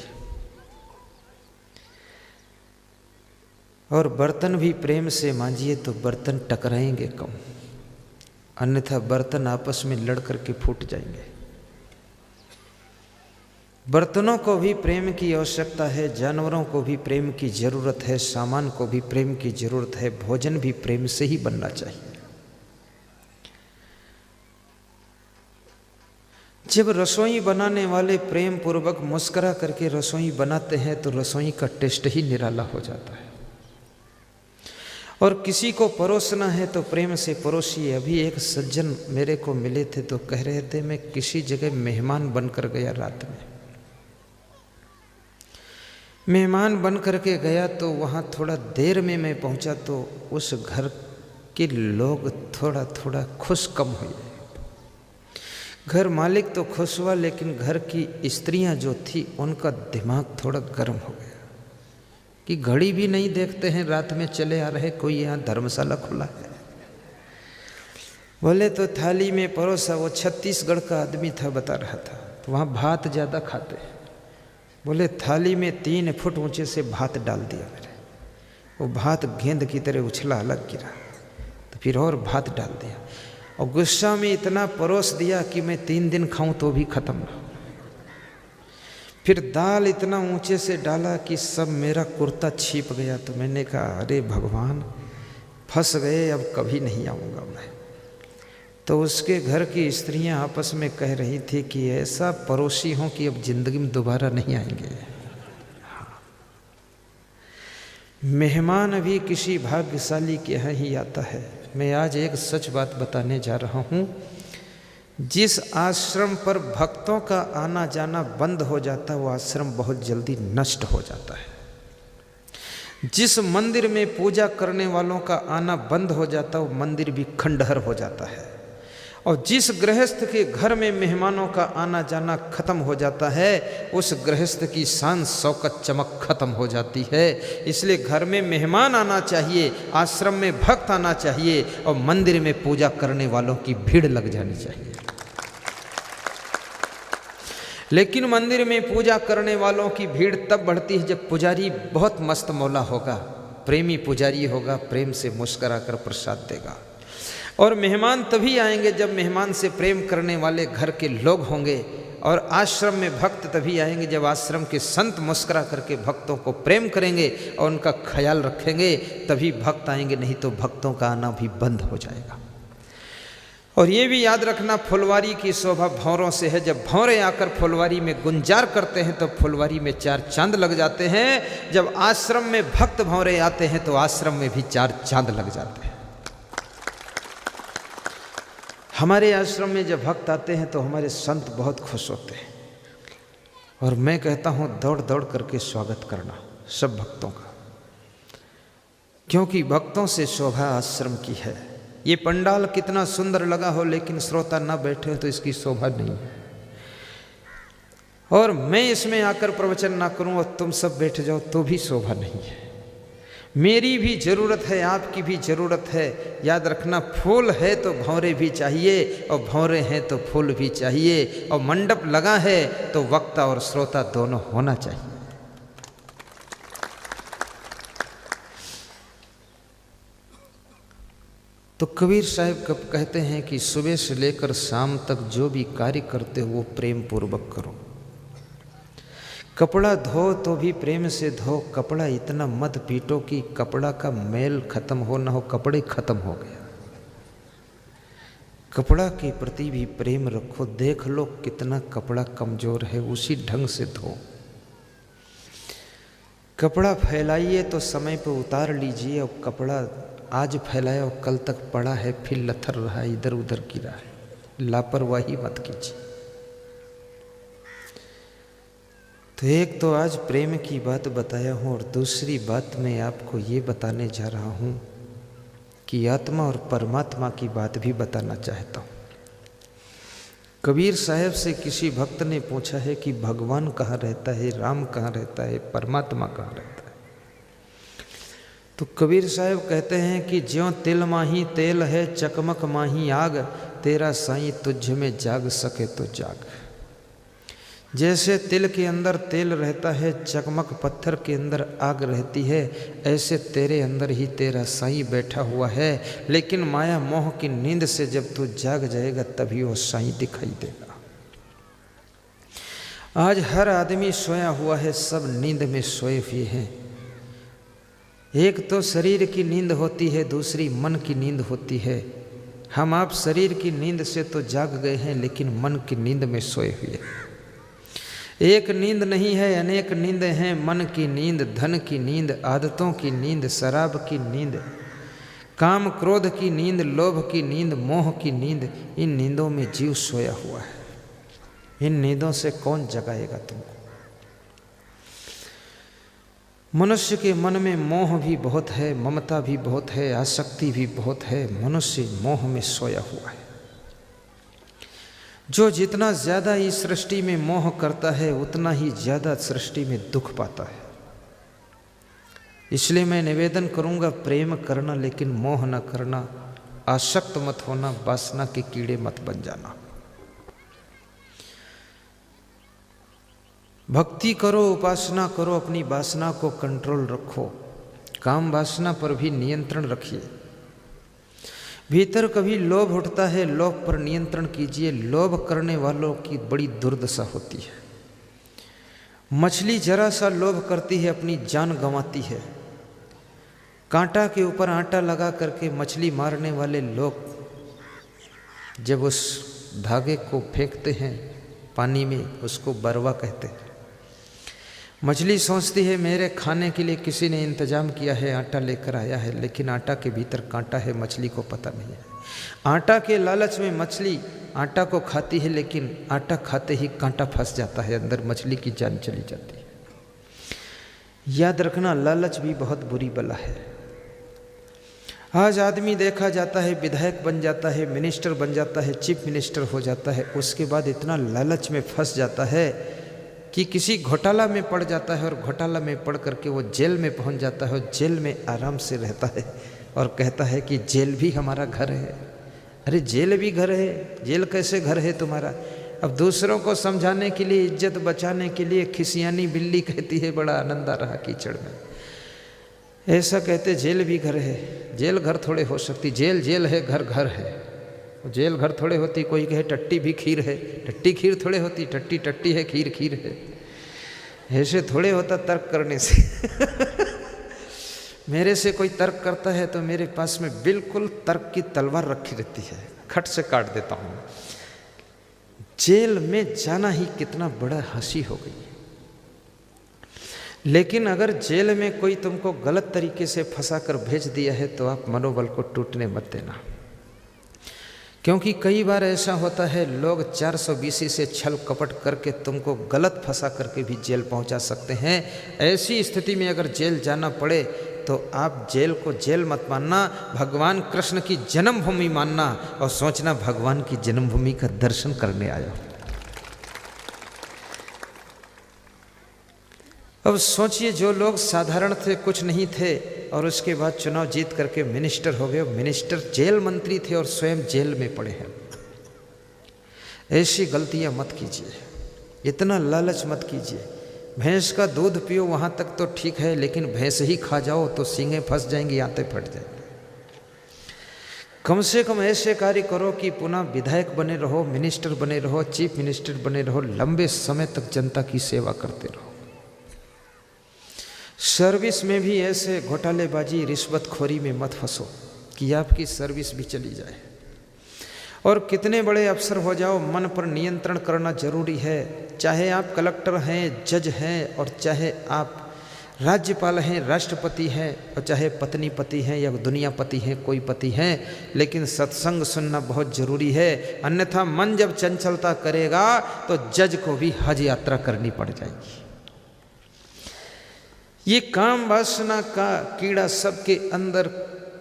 और बर्तन भी प्रेम से मांजिए तो बर्तन टकराएंगे कम, अन्यथा बर्तन आपस में लड़ करके फूट जाएंगे। बर्तनों को भी प्रेम की आवश्यकता है, जानवरों को भी प्रेम की जरूरत है, सामान को भी प्रेम की जरूरत है, भोजन भी प्रेम से ही बनना चाहिए। जब रसोई बनाने वाले प्रेम पूर्वक मुस्कुरा करके रसोई बनाते हैं तो रसोई का टेस्ट ही निराला हो जाता है। और किसी को परोसना है तो प्रेम से परोसिए। अभी एक सज्जन मेरे को मिले थे तो कह रहे थे मैं किसी जगह मेहमान बनकर गया, रात में मेहमान बन करके गया तो वहाँ थोड़ा देर में मैं पहुँचा तो उस घर के लोग थोड़ा थोड़ा खुश कम हुए। घर मालिक तो खुश हुआ लेकिन घर की स्त्रियां जो थी उनका दिमाग थोड़ा गर्म हो गया। कि घड़ी भी नहीं देखते हैं, रात में चले आ रहे, कोई यहाँ धर्मशाला खुला है। बोले तो थाली में परोसा, वो छत्तीसगढ़ का आदमी था, बता रहा था, तो वहाँ भात ज़्यादा खाते हैं। बोले थाली में 3 फुट ऊंचे से भात डाल दिया मेरे, वो भात गेंद की तरह उछला, अलग गिरा, तो फिर और भात डाल दिया, और गुस्सा में इतना परोस दिया कि मैं 3 दिन खाऊं तो भी खत्म ना हो। फिर दाल इतना ऊंचे से डाला कि सब मेरा कुर्ता छिप गया। तो मैंने कहा अरे भगवान, फंस गए, अब कभी नहीं आऊँगा मैं। तो उसके घर की स्त्रियां आपस में कह रही थी कि ऐसा पड़ोसी हो कि अब जिंदगी में दोबारा नहीं आएंगे। मेहमान भी किसी भाग्यशाली के यहाँ ही आता है। मैं आज एक सच बात बताने जा रहा हूँ। जिस आश्रम पर भक्तों का आना जाना बंद हो जाता है, वो आश्रम बहुत जल्दी नष्ट हो जाता है। जिस मंदिर में पूजा करने वालों का आना बंद हो जाता है, वो मंदिर भी खंडहर हो जाता है। और जिस गृहस्थ के घर में मेहमानों का आना जाना खत्म हो जाता है, उस गृहस्थ की शान शौकत चमक खत्म हो जाती है। इसलिए घर में मेहमान आना चाहिए, आश्रम में भक्त आना चाहिए, और मंदिर में पूजा करने वालों की भीड़ लग जानी चाहिए। लेकिन मंदिर में पूजा करने वालों की भीड़ तब बढ़ती है जब पुजारी बहुत मस्त मौला होगा, प्रेमी पुजारी होगा, प्रेम से मुस्कुरा कर प्रसाद देगा। और मेहमान तभी आएंगे जब मेहमान से प्रेम करने वाले घर के लोग होंगे। और आश्रम में भक्त तभी आएंगे जब आश्रम के संत मुस्कुरा करके भक्तों को प्रेम करेंगे और उनका ख्याल रखेंगे, तभी भक्त आएंगे, नहीं तो भक्तों का आना भी बंद हो जाएगा। और ये भी याद रखना, फुलवारी की शोभा भौरों से है। जब भौरे आकर फुलवारी में गुंजार करते हैं तो फुलवारी में 4 चांद लग जाते हैं। जब आश्रम में भक्त भौरे आते हैं तो आश्रम में भी 4 चांद लग जाते हैं। हमारे आश्रम में जब भक्त आते हैं तो हमारे संत बहुत खुश होते हैं। और मैं कहता हूँ दौड़ दौड़ करके स्वागत करना सब भक्तों का, क्योंकि भक्तों से शोभा आश्रम की है। ये पंडाल कितना सुंदर लगा हो, लेकिन श्रोता न बैठे तो इसकी शोभा नहीं है। और मैं इसमें आकर प्रवचन ना करूं और तुम सब बैठ जाओ तो भी शोभा नहीं है। मेरी भी जरूरत है, आपकी भी जरूरत है। याद रखना, फूल है तो भंवरे भी चाहिए, और भंवरे हैं तो फूल भी चाहिए। और मंडप लगा है तो वक्ता और श्रोता दोनों होना चाहिए। तो कबीर साहब कब कहते हैं कि सुबह से लेकर शाम तक जो भी कार्य करते हो वो प्रेम पूर्वक करो। कपड़ा धो तो भी प्रेम से धो, कपड़ा इतना मत पीटो कि कपड़ा का मैल खत्म हो ना हो, कपड़े खत्म हो गया। कपड़ा के प्रति भी प्रेम रखो। देख लो कितना कपड़ा कमजोर है, उसी ढंग से धो। कपड़ा फैलाइए तो समय पर उतार लीजिए, और कपड़ा आज फैलाया और कल तक पड़ा है, फिर लथर रहा है, इधर उधर गिरा है, लापरवाही मत कीजिए। तो एक तो आज प्रेम की बात बताया हूँ, और दूसरी बात मैं आपको ये बताने जा रहा हूँ कि आत्मा और परमात्मा की बात भी बताना चाहता हूँ। कबीर साहब से किसी भक्त ने पूछा है कि भगवान कहाँ रहता है, राम कहाँ रहता है, परमात्मा कहाँ रहता है। तो कबीर साहब कहते हैं कि ज्यों तिल माही तेल है, चकमक माही आग, तेरा साईं तुझ में जाग सके तो जाग। जैसे तिल के अंदर तेल रहता है, चकमक पत्थर के अंदर आग रहती है, ऐसे तेरे अंदर ही तेरा साईं बैठा हुआ है। लेकिन माया मोह की नींद से जब तू जाग जाएगा तभी वो साईं दिखाई देगा। आज हर आदमी सोया हुआ है, सब नींद में सोए हुए हैं। एक तो शरीर की नींद होती है, दूसरी मन की नींद होती है। हम आप शरीर की नींद से तो जाग गए हैं, लेकिन मन की नींद में सोए हुए हैं। एक नींद नहीं है, अनेक नींदें हैं। मन की नींद, धन की नींद, आदतों की नींद, शराब की नींद, काम क्रोध की नींद, लोभ की नींद, मोह की नींद। इन नींदों में जीव सोया हुआ है। इन नींदों से कौन जगाएगा तुमको? मनुष्य के मन में मोह भी बहुत है, ममता भी बहुत है, आसक्ति भी बहुत है। मनुष्य मोह में सोया हुआ है। जो जितना ज़्यादा इस सृष्टि में मोह करता है, उतना ही ज़्यादा सृष्टि में दुख पाता है। इसलिए मैं निवेदन करूंगा, प्रेम करना लेकिन मोह न करना, आसक्त मत होना, वासना के कीड़े मत बन जाना। भक्ति करो, उपासना करो, अपनी वासना को कंट्रोल रखो, काम वासना पर भी नियंत्रण रखिए। भीतर कभी लोभ उठता है, लोभ पर नियंत्रण कीजिए। लोभ करने वालों की बड़ी दुर्दशा होती है। मछली जरा सा लोभ करती है, अपनी जान गंवाती है। कांटा के ऊपर आटा लगा करके मछली मारने वाले लोग जब उस धागे को फेंकते हैं पानी में, उसको बरवा कहते हैं। मछली सोचती है मेरे खाने के लिए किसी ने इंतजाम किया है, आटा लेकर आया है, लेकिन आटा के भीतर कांटा है, मछली को पता नहीं है। आटा के लालच में मछली आटा को खाती है, लेकिन आटा खाते ही कांटा फंस जाता है अंदर, मछली की जान चली जाती है। याद रखना, लालच भी बहुत बुरी बला है। आज आदमी देखा जाता है विधायक बन जाता है, मिनिस्टर बन जाता है, चीफ मिनिस्टर हो जाता है, उसके बाद इतना लालच में फंस जाता है कि किसी घोटाला में पड़ जाता है, और घोटाला में पड़ करके वो जेल में पहुंच जाता है, और जेल में आराम से रहता है और कहता है कि जेल भी हमारा घर है। अरे जेल भी घर है? जेल कैसे घर है तुम्हारा? अब दूसरों को समझाने के लिए, इज्जत बचाने के लिए खिसियानी बिल्ली कहती है बड़ा आनंद आ रहा कीचड़ में। ऐसा कहते जेल भी घर है। जेल घर थोड़े हो सकती, जेल जेल है, घर घर है। जेल घर थोड़े होती। कोई कहे टट्टी भी खीर है, टट्टी खीर थोड़े होती, टट्टी टट्टी है, खीर खीर है। ऐसे थोड़े होता तर्क करने से। मेरे से कोई तर्क करता है तो मेरे पास में बिल्कुल तर्क की तलवार रखी रहती है, खट से काट देता हूँ। जेल में जाना ही कितना बड़ा हंसी हो गई। लेकिन अगर जेल में कोई तुमको गलत तरीके से फंसा कर भेज दिया है तो आप मनोबल को टूटने मत देना, क्योंकि कई बार ऐसा होता है लोग 420 से छल कपट करके तुमको गलत फंसा करके भी जेल पहुंचा सकते हैं। ऐसी स्थिति में अगर जेल जाना पड़े तो आप जेल को जेल मत मानना, भगवान कृष्ण की जन्मभूमि मानना और सोचना भगवान की जन्मभूमि का दर्शन करने आया। अब सोचिए, जो लोग साधारण थे, कुछ नहीं थे, और उसके बाद चुनाव जीत करके मिनिस्टर हो गए। मिनिस्टर जेल मंत्री थे और स्वयं जेल में पड़े हैं। ऐसी गलतियां मत कीजिए, इतना लालच मत कीजिए। भैंस का दूध पियो वहां तक तो ठीक है, लेकिन भैंस ही खा जाओ तो सींगें फंस जाएंगी, आंतें फट जाएंगी। कम से कम ऐसे कार्य करो कि पुनः विधायक बने रहो, मिनिस्टर बने रहो, चीफ मिनिस्टर बने रहो, लंबे समय तक जनता की सेवा करते रहो। सर्विस में भी ऐसे घोटालेबाजी, रिश्वतखोरी में मत फंसो कि आपकी सर्विस भी चली जाए। और कितने बड़े अफसर हो जाओ, मन पर नियंत्रण करना जरूरी है। चाहे आप कलेक्टर हैं, जज हैं, और चाहे आप राज्यपाल हैं, राष्ट्रपति हैं, और चाहे पत्नी पति हैं या दुनिया पति हैं, कोई पति हैं, लेकिन सत्संग सुनना बहुत जरूरी है। अन्यथा मन जब चंचलता करेगा तो जज को भी हज यात्रा करनी पड़ जाएगी। ये काम वासना का कीड़ा सबके अंदर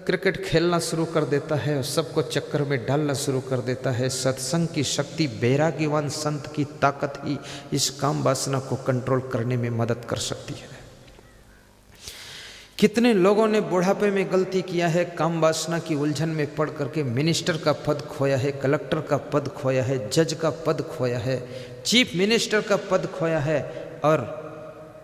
क्रिकेट खेलना शुरू कर देता है और सबको चक्कर में डालना शुरू कर देता है। सत्संग की शक्ति, बैराग्यवान संत की ताकत ही इस काम वासना को कंट्रोल करने में मदद कर सकती है। कितने लोगों ने बुढ़ापे में गलती किया है, काम वासना की उलझन में पड़ करके मिनिस्टर का पद खोया है, कलेक्टर का पद खोया है, जज का पद खोया है, चीफ मिनिस्टर का पद खोया है, और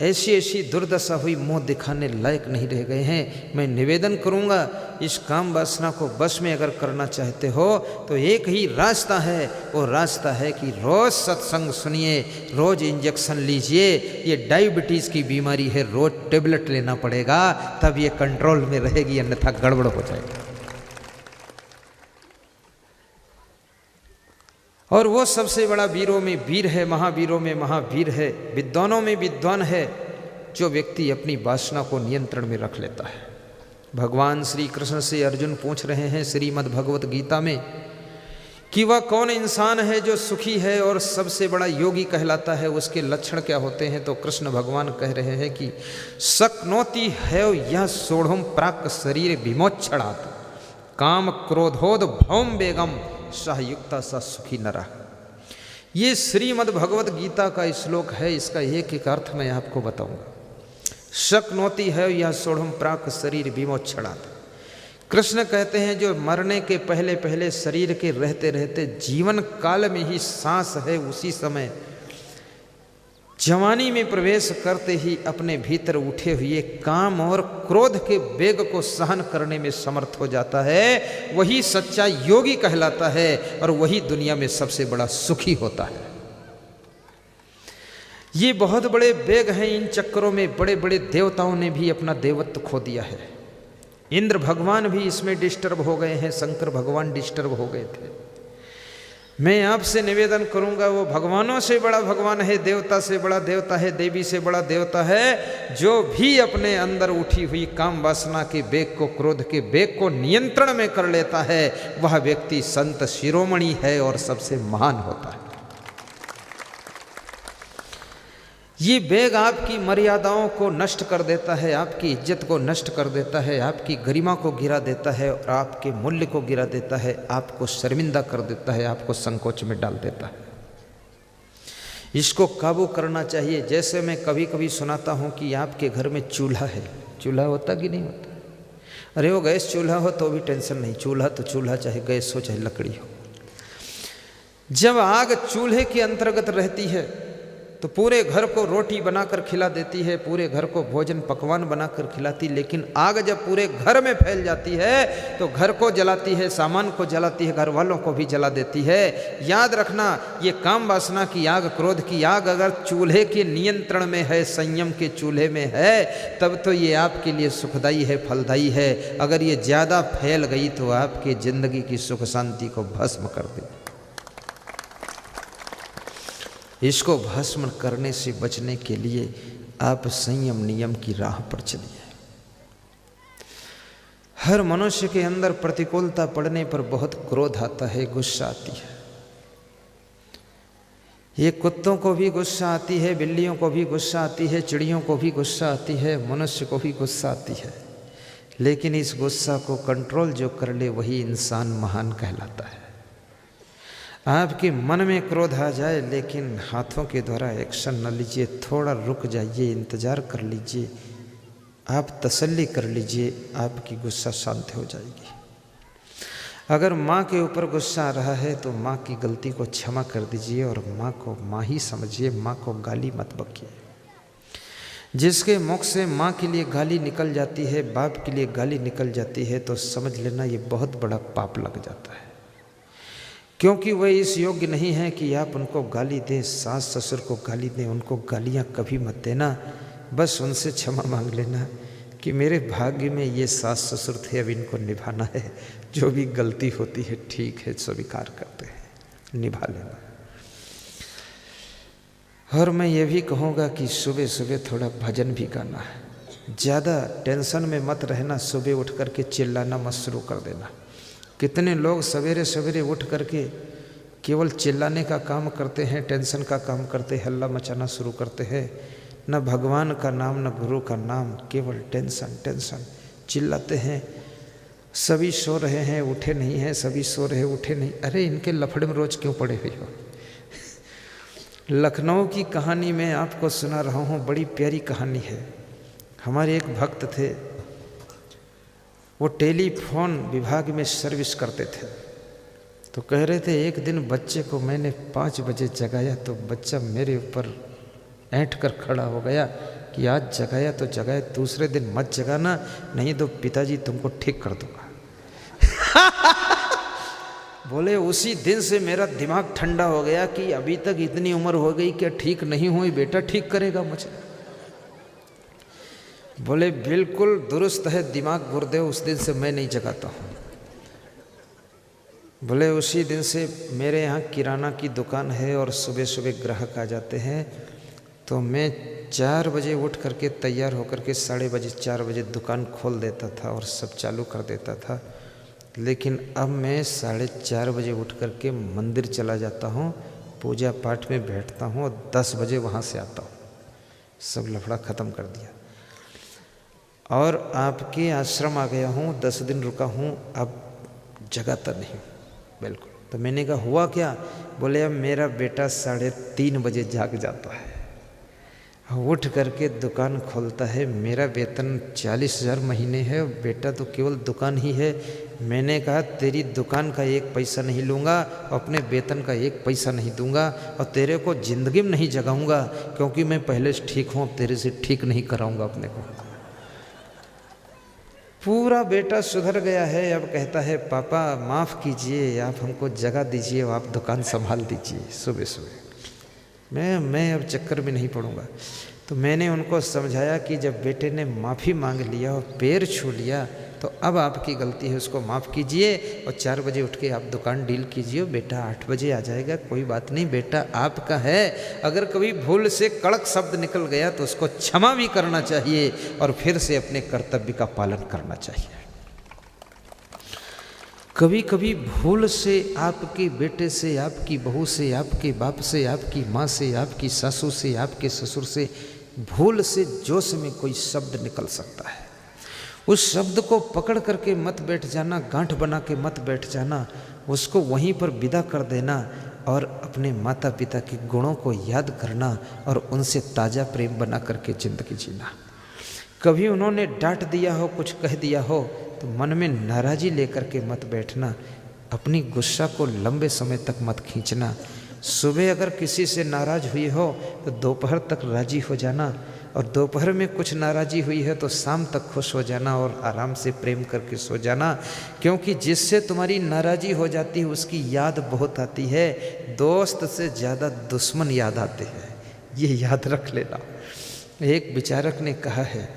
ऐसी ऐसी दुर्दशा हुई, मुंह दिखाने लायक नहीं रह गए हैं। मैं निवेदन करूंगा, इस काम वासना को बस में अगर करना चाहते हो तो एक ही रास्ता है, वो रास्ता है कि रोज सत्संग सुनिए, रोज इंजेक्शन लीजिए। ये डायबिटीज़ की बीमारी है, रोज टेबलेट लेना पड़ेगा, तब ये कंट्रोल में रहेगी, अन्यथा गड़बड़ हो जाएगी। और वो सबसे बड़ा वीरों में वीर है, महावीरों में महावीर है, विद्वानों में विद्वान है, जो व्यक्ति अपनी वासना को नियंत्रण में रख लेता है। भगवान श्री कृष्ण से अर्जुन पूछ रहे हैं श्रीमद् भगवत गीता में कि वह कौन इंसान है जो सुखी है और सबसे बड़ा योगी कहलाता है, उसके लक्षण क्या होते हैं। तो कृष्ण भगवान कह रहे हैं कि शक्नोति है यह सोढ़म प्राक शरीर विमोक्षणात् काम क्रोधोद भौम बेगम सहयुक्ता सा सुखी नरा। ये श्रीमद् भगवत गीता का श्लोक है। इसका एक एक अर्थ मैं आपको बताऊंगा। शक्नोति है या सोढ़म प्राक शरीर विमोक्षणात्। कृष्ण कहते हैं जो मरने के पहले पहले शरीर के रहते रहते जीवन काल में ही सांस है, उसी समय जवानी में प्रवेश करते ही अपने भीतर उठे हुए काम और क्रोध के वेग को सहन करने में समर्थ हो जाता है, वही सच्चा योगी कहलाता है और वही दुनिया में सबसे बड़ा सुखी होता है। ये बहुत बड़े वेग हैं, इन चक्करों में बड़े बड़े देवताओं ने भी अपना देवत्व खो दिया है। इंद्र भगवान भी इसमें डिस्टर्ब हो गए हैं, शंकर भगवान डिस्टर्ब हो गए थे। मैं आपसे निवेदन करूंगा, वो भगवानों से बड़ा भगवान है, देवता से बड़ा देवता है, देवी से बड़ा देवता है, जो भी अपने अंदर उठी हुई काम वासना के वेग को, क्रोध के वेग को नियंत्रण में कर लेता है, वह व्यक्ति संत शिरोमणि है और सबसे महान होता है। ये वेग आपकी मर्यादाओं को नष्ट कर देता है, आपकी इज्जत को नष्ट कर देता है, आपकी गरिमा को गिरा देता है और आपके मूल्य को गिरा देता है, आपको शर्मिंदा कर देता है, आपको संकोच में डाल देता है। इसको काबू करना चाहिए। जैसे मैं कभी कभी सुनाता हूँ कि आपके घर में चूल्हा है, चूल्हा होता कि नहीं होता? अरे वो गैस चूल्हा हो तो भी टेंशन नहीं, चूल्हा तो चूल्हा, चाहे गैस हो चाहे लकड़ी हो। जब आग चूल्हे के अंतर्गत रहती है तो पूरे घर को रोटी बनाकर खिला देती है, पूरे घर को भोजन पकवान बनाकर खिलाती, लेकिन आग जब पूरे घर में फैल जाती है तो घर को जलाती है, सामान को जलाती है, घर वालों को भी जला देती है। याद रखना, ये काम वासना की आग, क्रोध की आग अगर चूल्हे के नियंत्रण में है, संयम के चूल्हे में है, तब तो ये आपके लिए सुखदायी है, फलदायी है। अगर ये ज़्यादा फैल गई तो आपकी जिंदगी की सुख शांति को भस्म कर देगी। इसको भस्म करने से बचने के लिए आप संयम नियम की राह पर चलिए। हर मनुष्य के अंदर प्रतिकूलता पड़ने पर बहुत क्रोध आता है, गुस्सा आती है। ये कुत्तों को भी गुस्सा आती है, बिल्लियों को भी गुस्सा आती है, चिड़ियों को भी गुस्सा आती है, मनुष्य को भी गुस्सा आती है। लेकिन इस गुस्सा को कंट्रोल जो कर ले वही इंसान महान कहलाता है। आपके मन में क्रोध आ जाए लेकिन हाथों के द्वारा एक्शन न लीजिए, थोड़ा रुक जाइए, इंतज़ार कर लीजिए, आप तसल्ली कर लीजिए, आपकी गुस्सा शांत हो जाएगी। अगर माँ के ऊपर गुस्सा आ रहा है तो माँ की गलती को क्षमा कर दीजिए और माँ को माँ ही समझिए, माँ को गाली मत बकिए। जिसके मुख से माँ के लिए गाली निकल जाती है, बाप के लिए गाली निकल जाती है, तो समझ लेना ये बहुत बड़ा पाप लग जाता है, क्योंकि वह इस योग्य नहीं है कि आप उनको गाली दें। सास ससुर को गाली दें, उनको गालियाँ कभी मत देना, बस उनसे क्षमा मांग लेना कि मेरे भाग्य में ये सास ससुर थे, अब इनको निभाना है, जो भी गलती होती है ठीक है, स्वीकार करते हैं, निभा लेना। और मैं ये भी कहूँगा कि सुबह सुबह थोड़ा भजन भी गाना है। ज़्यादा टेंशन में मत रहना, सुबह उठ करके चिल्लाना मत शुरू कर देना। कितने लोग सवेरे सवेरे उठ करके केवल चिल्लाने का काम करते हैं, टेंशन का काम करते हैं, हल्ला मचाना शुरू करते हैं। न भगवान का नाम न गुरु का नाम, केवल टेंशन टेंशन, चिल्लाते हैं। सभी सो रहे हैं उठे नहीं हैं, सभी सो रहे उठे नहीं। अरे इनके लफड़े में रोज क्यों पड़े हुए हो? लखनऊ की कहानी मैं आपको सुना रहा हूँ, बड़ी प्यारी कहानी है। हमारे एक भक्त थे, वो टेलीफोन विभाग में सर्विस करते थे। तो कह रहे थे एक दिन बच्चे को मैंने 5 बजे जगाया तो बच्चा मेरे ऊपर ऐंठ कर खड़ा हो गया कि आज जगाया तो जगाया, दूसरे दिन मत जगाना नहीं तो पिताजी तुमको ठीक कर दूंगा। बोले उसी दिन से मेरा दिमाग ठंडा हो गया कि अभी तक इतनी उम्र हो गई क्या ठीक नहीं हुई, बेटा ठीक करेगा मुझे। बोले बिल्कुल दुरुस्त है दिमाग गुरुदेव, उस दिन से मैं नहीं जगाता हूँ। बोले उसी दिन से मेरे यहाँ किराना की दुकान है और सुबह सुबह ग्राहक आ जाते हैं, तो मैं 4 बजे उठ करके तैयार होकर के 4:30 बजे दुकान खोल देता था और सब चालू कर देता था। लेकिन अब मैं 4:30 बजे उठ करके मंदिर चला जाता हूँ, पूजा पाठ में बैठता हूँ और 10 बजे वहाँ से आता हूँ। सब लफड़ा ख़त्म कर दिया और आपके आश्रम आ गया हूँ, 10 दिन रुका हूँ, अब जगाता नहीं बिल्कुल। तो मैंने कहा हुआ क्या? बोले अब मेरा बेटा 3:30 बजे जाग जाता है। उठ करके दुकान खोलता है। मेरा वेतन 40,000 महीने है, बेटा तो केवल दुकान ही है। मैंने कहा तेरी दुकान का 1 पैसा नहीं लूँगा, अपने वेतन का 1 पैसा नहीं दूंगा, और तेरे को ज़िंदगी में नहीं जगाऊंगा, क्योंकि मैं पहले से ठीक हूँ, अब तेरे से ठीक नहीं कराऊंगा अपने को। पूरा बेटा सुधर गया है। अब कहता है पापा माफ़ कीजिए, आप हमको जगह दीजिए, आप दुकान संभाल दीजिए सुबह सुबह। मैं अब चक्कर में नहीं पड़ूंगा। तो मैंने उनको समझाया कि जब बेटे ने माफ़ी मांग लिया और पैर छू लिया, तो अब आपकी गलती है, उसको माफ़ कीजिए और 4 बजे उठ के आप दुकान डील कीजिए। बेटा 8 बजे आ जाएगा, कोई बात नहीं, बेटा आपका है। अगर कभी भूल से कड़क शब्द निकल गया तो उसको क्षमा भी करना चाहिए और फिर से अपने कर्तव्य का पालन करना चाहिए। कभी कभी भूल से आपके बेटे से, आपकी बहू से, आपके बाप से, आपकी माँ से, आपकी सासू से, आपके ससुर से, भूल से जोश में कोई शब्द निकल सकता है। उस शब्द को पकड़ करके मत बैठ जाना, गांठ बना के मत बैठ जाना, उसको वहीं पर विदा कर देना और अपने माता पिता के गुणों को याद करना और उनसे ताज़ा प्रेम बना करके ज़िंदगी जीना। कभी उन्होंने डांट दिया हो, कुछ कह दिया हो, तो मन में नाराज़ी लेकर के मत बैठना, अपनी गुस्सा को लंबे समय तक मत खींचना। सुबह अगर किसी से नाराज़ हुई हो तो दोपहर तक राज़ी हो जाना, और दोपहर में कुछ नाराज़ी हुई है तो शाम तक खुश हो जाना और आराम से प्रेम करके सो जाना। क्योंकि जिससे तुम्हारी नाराज़ी हो जाती है उसकी याद बहुत आती है, दोस्त से ज़्यादा दुश्मन याद आते हैं, ये याद रख लेना। एक विचारक ने कहा है,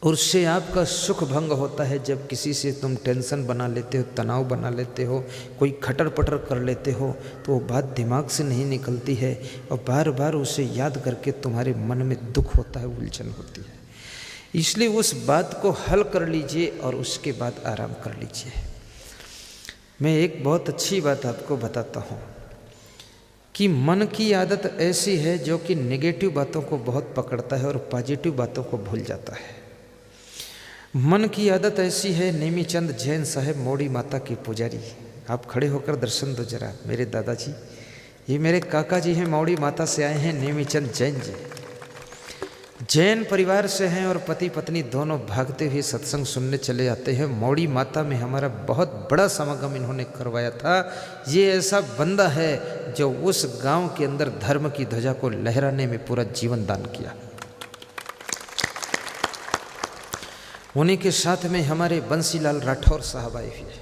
उससे आपका सुख भंग होता है जब किसी से तुम टेंशन बना लेते हो, तनाव बना लेते हो, कोई खटर पटर कर लेते हो, तो वो बात दिमाग से नहीं निकलती है और बार बार उसे याद करके तुम्हारे मन में दुख होता है, उलझन होती है। इसलिए उस बात को हल कर लीजिए और उसके बाद आराम कर लीजिए। मैं एक बहुत अच्छी बात आपको बताता हूँ कि मन की आदत ऐसी है जो कि नेगेटिव बातों को बहुत पकड़ता है और पॉजिटिव बातों को भूल जाता है। मन की आदत ऐसी है, नेमीचंद जैन साहब मौड़ी माता के पुजारी, आप खड़े होकर दर्शन दो जरा मेरे दादाजी, ये मेरे काका जी हैं, मौड़ी माता से आए हैं, नेमीचंद जैन जी। जैन परिवार से हैं और पति पत्नी दोनों भागते हुए सत्संग सुनने चले आते हैं। मौड़ी माता में हमारा बहुत बड़ा समागम इन्होंने करवाया था। ये ऐसा बंदा है जो उस गांव के अंदर धर्म की ध्वजा को लहराने में पूरा जीवन दान किया। उन्हीं के साथ में हमारे बंसीलाल राठौर साहब आए हुए,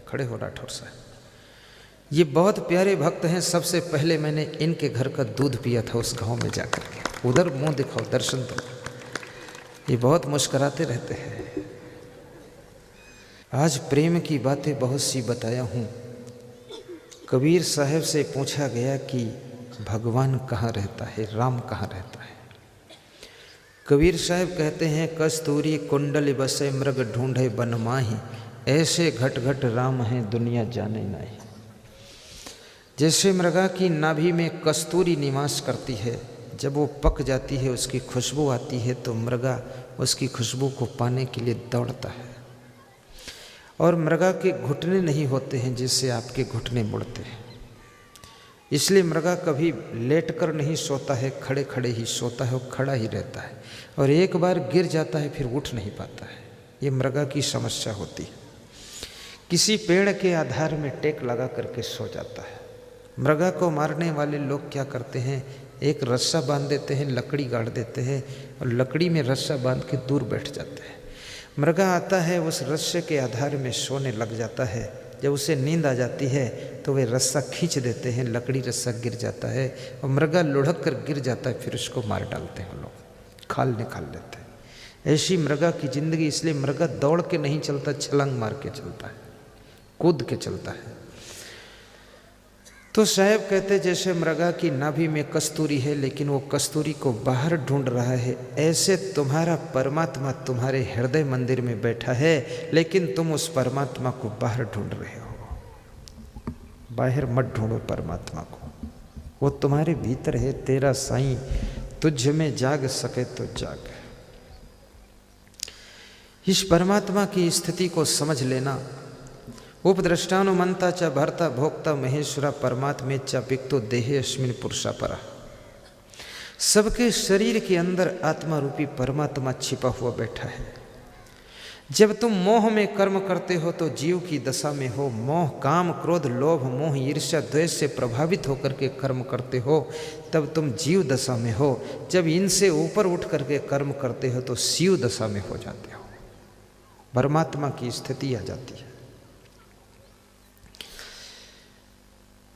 खड़े हो राठौर साहब, ये बहुत प्यारे भक्त हैं। सबसे पहले मैंने इनके घर का दूध पिया था उस गांव में जाकर के। उधर मुंह दिखाओ, दर्शन दो, ये बहुत मुस्कुराते रहते हैं। आज प्रेम की बातें बहुत सी बताया हूँ। कबीर साहब से पूछा गया कि भगवान कहाँ रहता है, राम कहाँ रहता है। कबीर साहब कहते हैं, कस्तूरी कुंडल बसे मृग ढूंढे बन माही, ऐसे घट घट राम हैं दुनिया जाने नहीं। जैसे मृगा की नाभि में कस्तूरी निवास करती है, जब वो पक जाती है उसकी खुशबू आती है तो मृगा उसकी खुशबू को पाने के लिए दौड़ता है। और मृगा के घुटने नहीं होते हैं जिससे आपके घुटने मुड़ते हैं, इसलिए मृगा कभी लेट कर नहीं सोता है, खड़े खड़े ही सोता है, वो खड़ा ही रहता है और एक बार गिर जाता है फिर उठ नहीं पाता है। ये मृगा की समस्या होती है। किसी पेड़ के आधार में टेक लगा करके सो जाता है। मृगा को मारने वाले लोग क्या करते हैं, एक रस्सा बांध देते हैं, लकड़ी गाड़ देते हैं और लकड़ी में रस्सा बांध के दूर बैठ जाते हैं। मृगा आता है, उस रस्से के आधार में सोने लग जाता है। जब उसे नींद आ जाती है तो वे रस्सा खींच देते हैं, लकड़ी रस्सा गिर जाता है और मृगा लुढ़क कर गिर जाता है, फिर उसको मार डालते हैं लोग, खाल निकाल लेते हैं। ऐसी मृगा की जिंदगी। इसलिए मृगा दौड़ के नहीं चलता, छलांग मार के चलता है, कूद के चलता है। तो साहब कहते जैसे मृगा की नाभि में कस्तूरी है लेकिन वो कस्तूरी को बाहर ढूंढ रहा है, ऐसे तुम्हारा परमात्मा तुम्हारे हृदय मंदिर में बैठा है लेकिन तुम उस परमात्मा को बाहर ढूंढ रहे हो। बाहर मत ढूंढो परमात्मा को, वो तुम्हारे भीतर है। तेरा साईं तुझ में जाग सके तो जाग। इस परमात्मा की स्थिति को समझ लेना। उपद्रष्टानुमंता च भर्ता भोक्ता महेश्वरा परमात्मे च विक्तो देहे अस्मिन पुरुषा परा। सबके शरीर के अंदर आत्मा रूपी परमात्मा छिपा हुआ बैठा है। जब तुम मोह में कर्म करते हो तो जीव की दशा में हो। मोह, काम, क्रोध, लोभ, मोह, ईर्ष्या, द्वेष से प्रभावित होकर के कर्म करते हो, तब तुम जीव दशा में हो। जब इनसे ऊपर उठ करके कर्म करते हो तो शिव दशा में हो जाते हो, परमात्मा की स्थिति आ जाती है।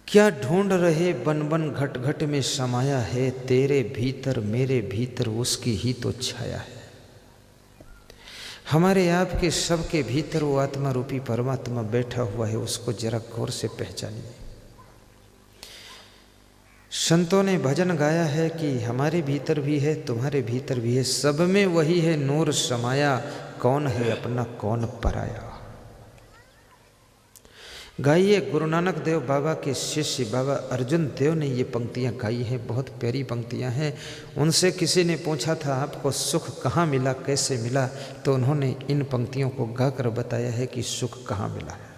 क्या ढूंढ रहे बन बन घट घट में समाया है, तेरे भीतर मेरे भीतर उसकी ही तो छाया है। हमारे आपके सबके भीतर वो आत्मा रूपी परमात्मा बैठा हुआ है, उसको जरा गौर से पहचानिए। संतों ने भजन गाया है कि हमारे भीतर भी है, तुम्हारे भीतर भी है, सब में वही है नूर समाया, कौन है अपना कौन पराया। गाइए, गुरु नानक देव बाबा के शिष्य बाबा अर्जुन देव ने ये पंक्तियाँ गाई हैं, बहुत प्यारी पंक्तियाँ हैं। उनसे किसी ने पूछा था आपको सुख कहाँ मिला, कैसे मिला, तो उन्होंने इन पंक्तियों को गाकर बताया है कि सुख कहाँ मिला है।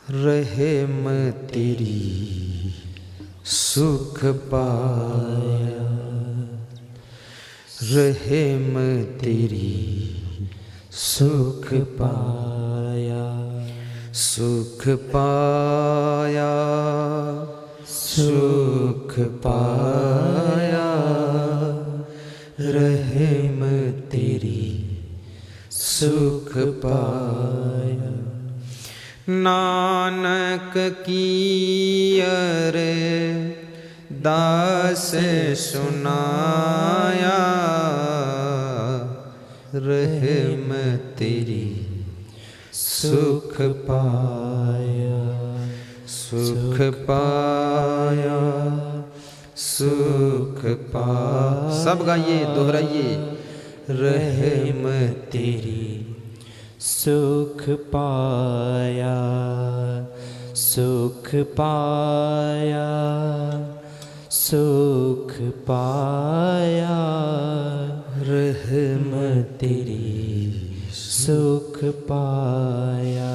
रहम तेरी सुख पाया, रहम तेरी सुख पाया, सुख पाया, सुख पाया, रहम तेरी सुख पाया। नानक की अरे दास सुनाया, रहम तेरी सुख पाया, सुख पाया, सुख पाया। सब गाइए, दोहराइए। रहम तेरी सुख पाया, सुख पाया, सुख पाया, रहम तेरी सुख पाया।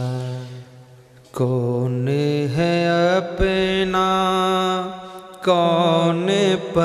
कौन है अपना, कौन पर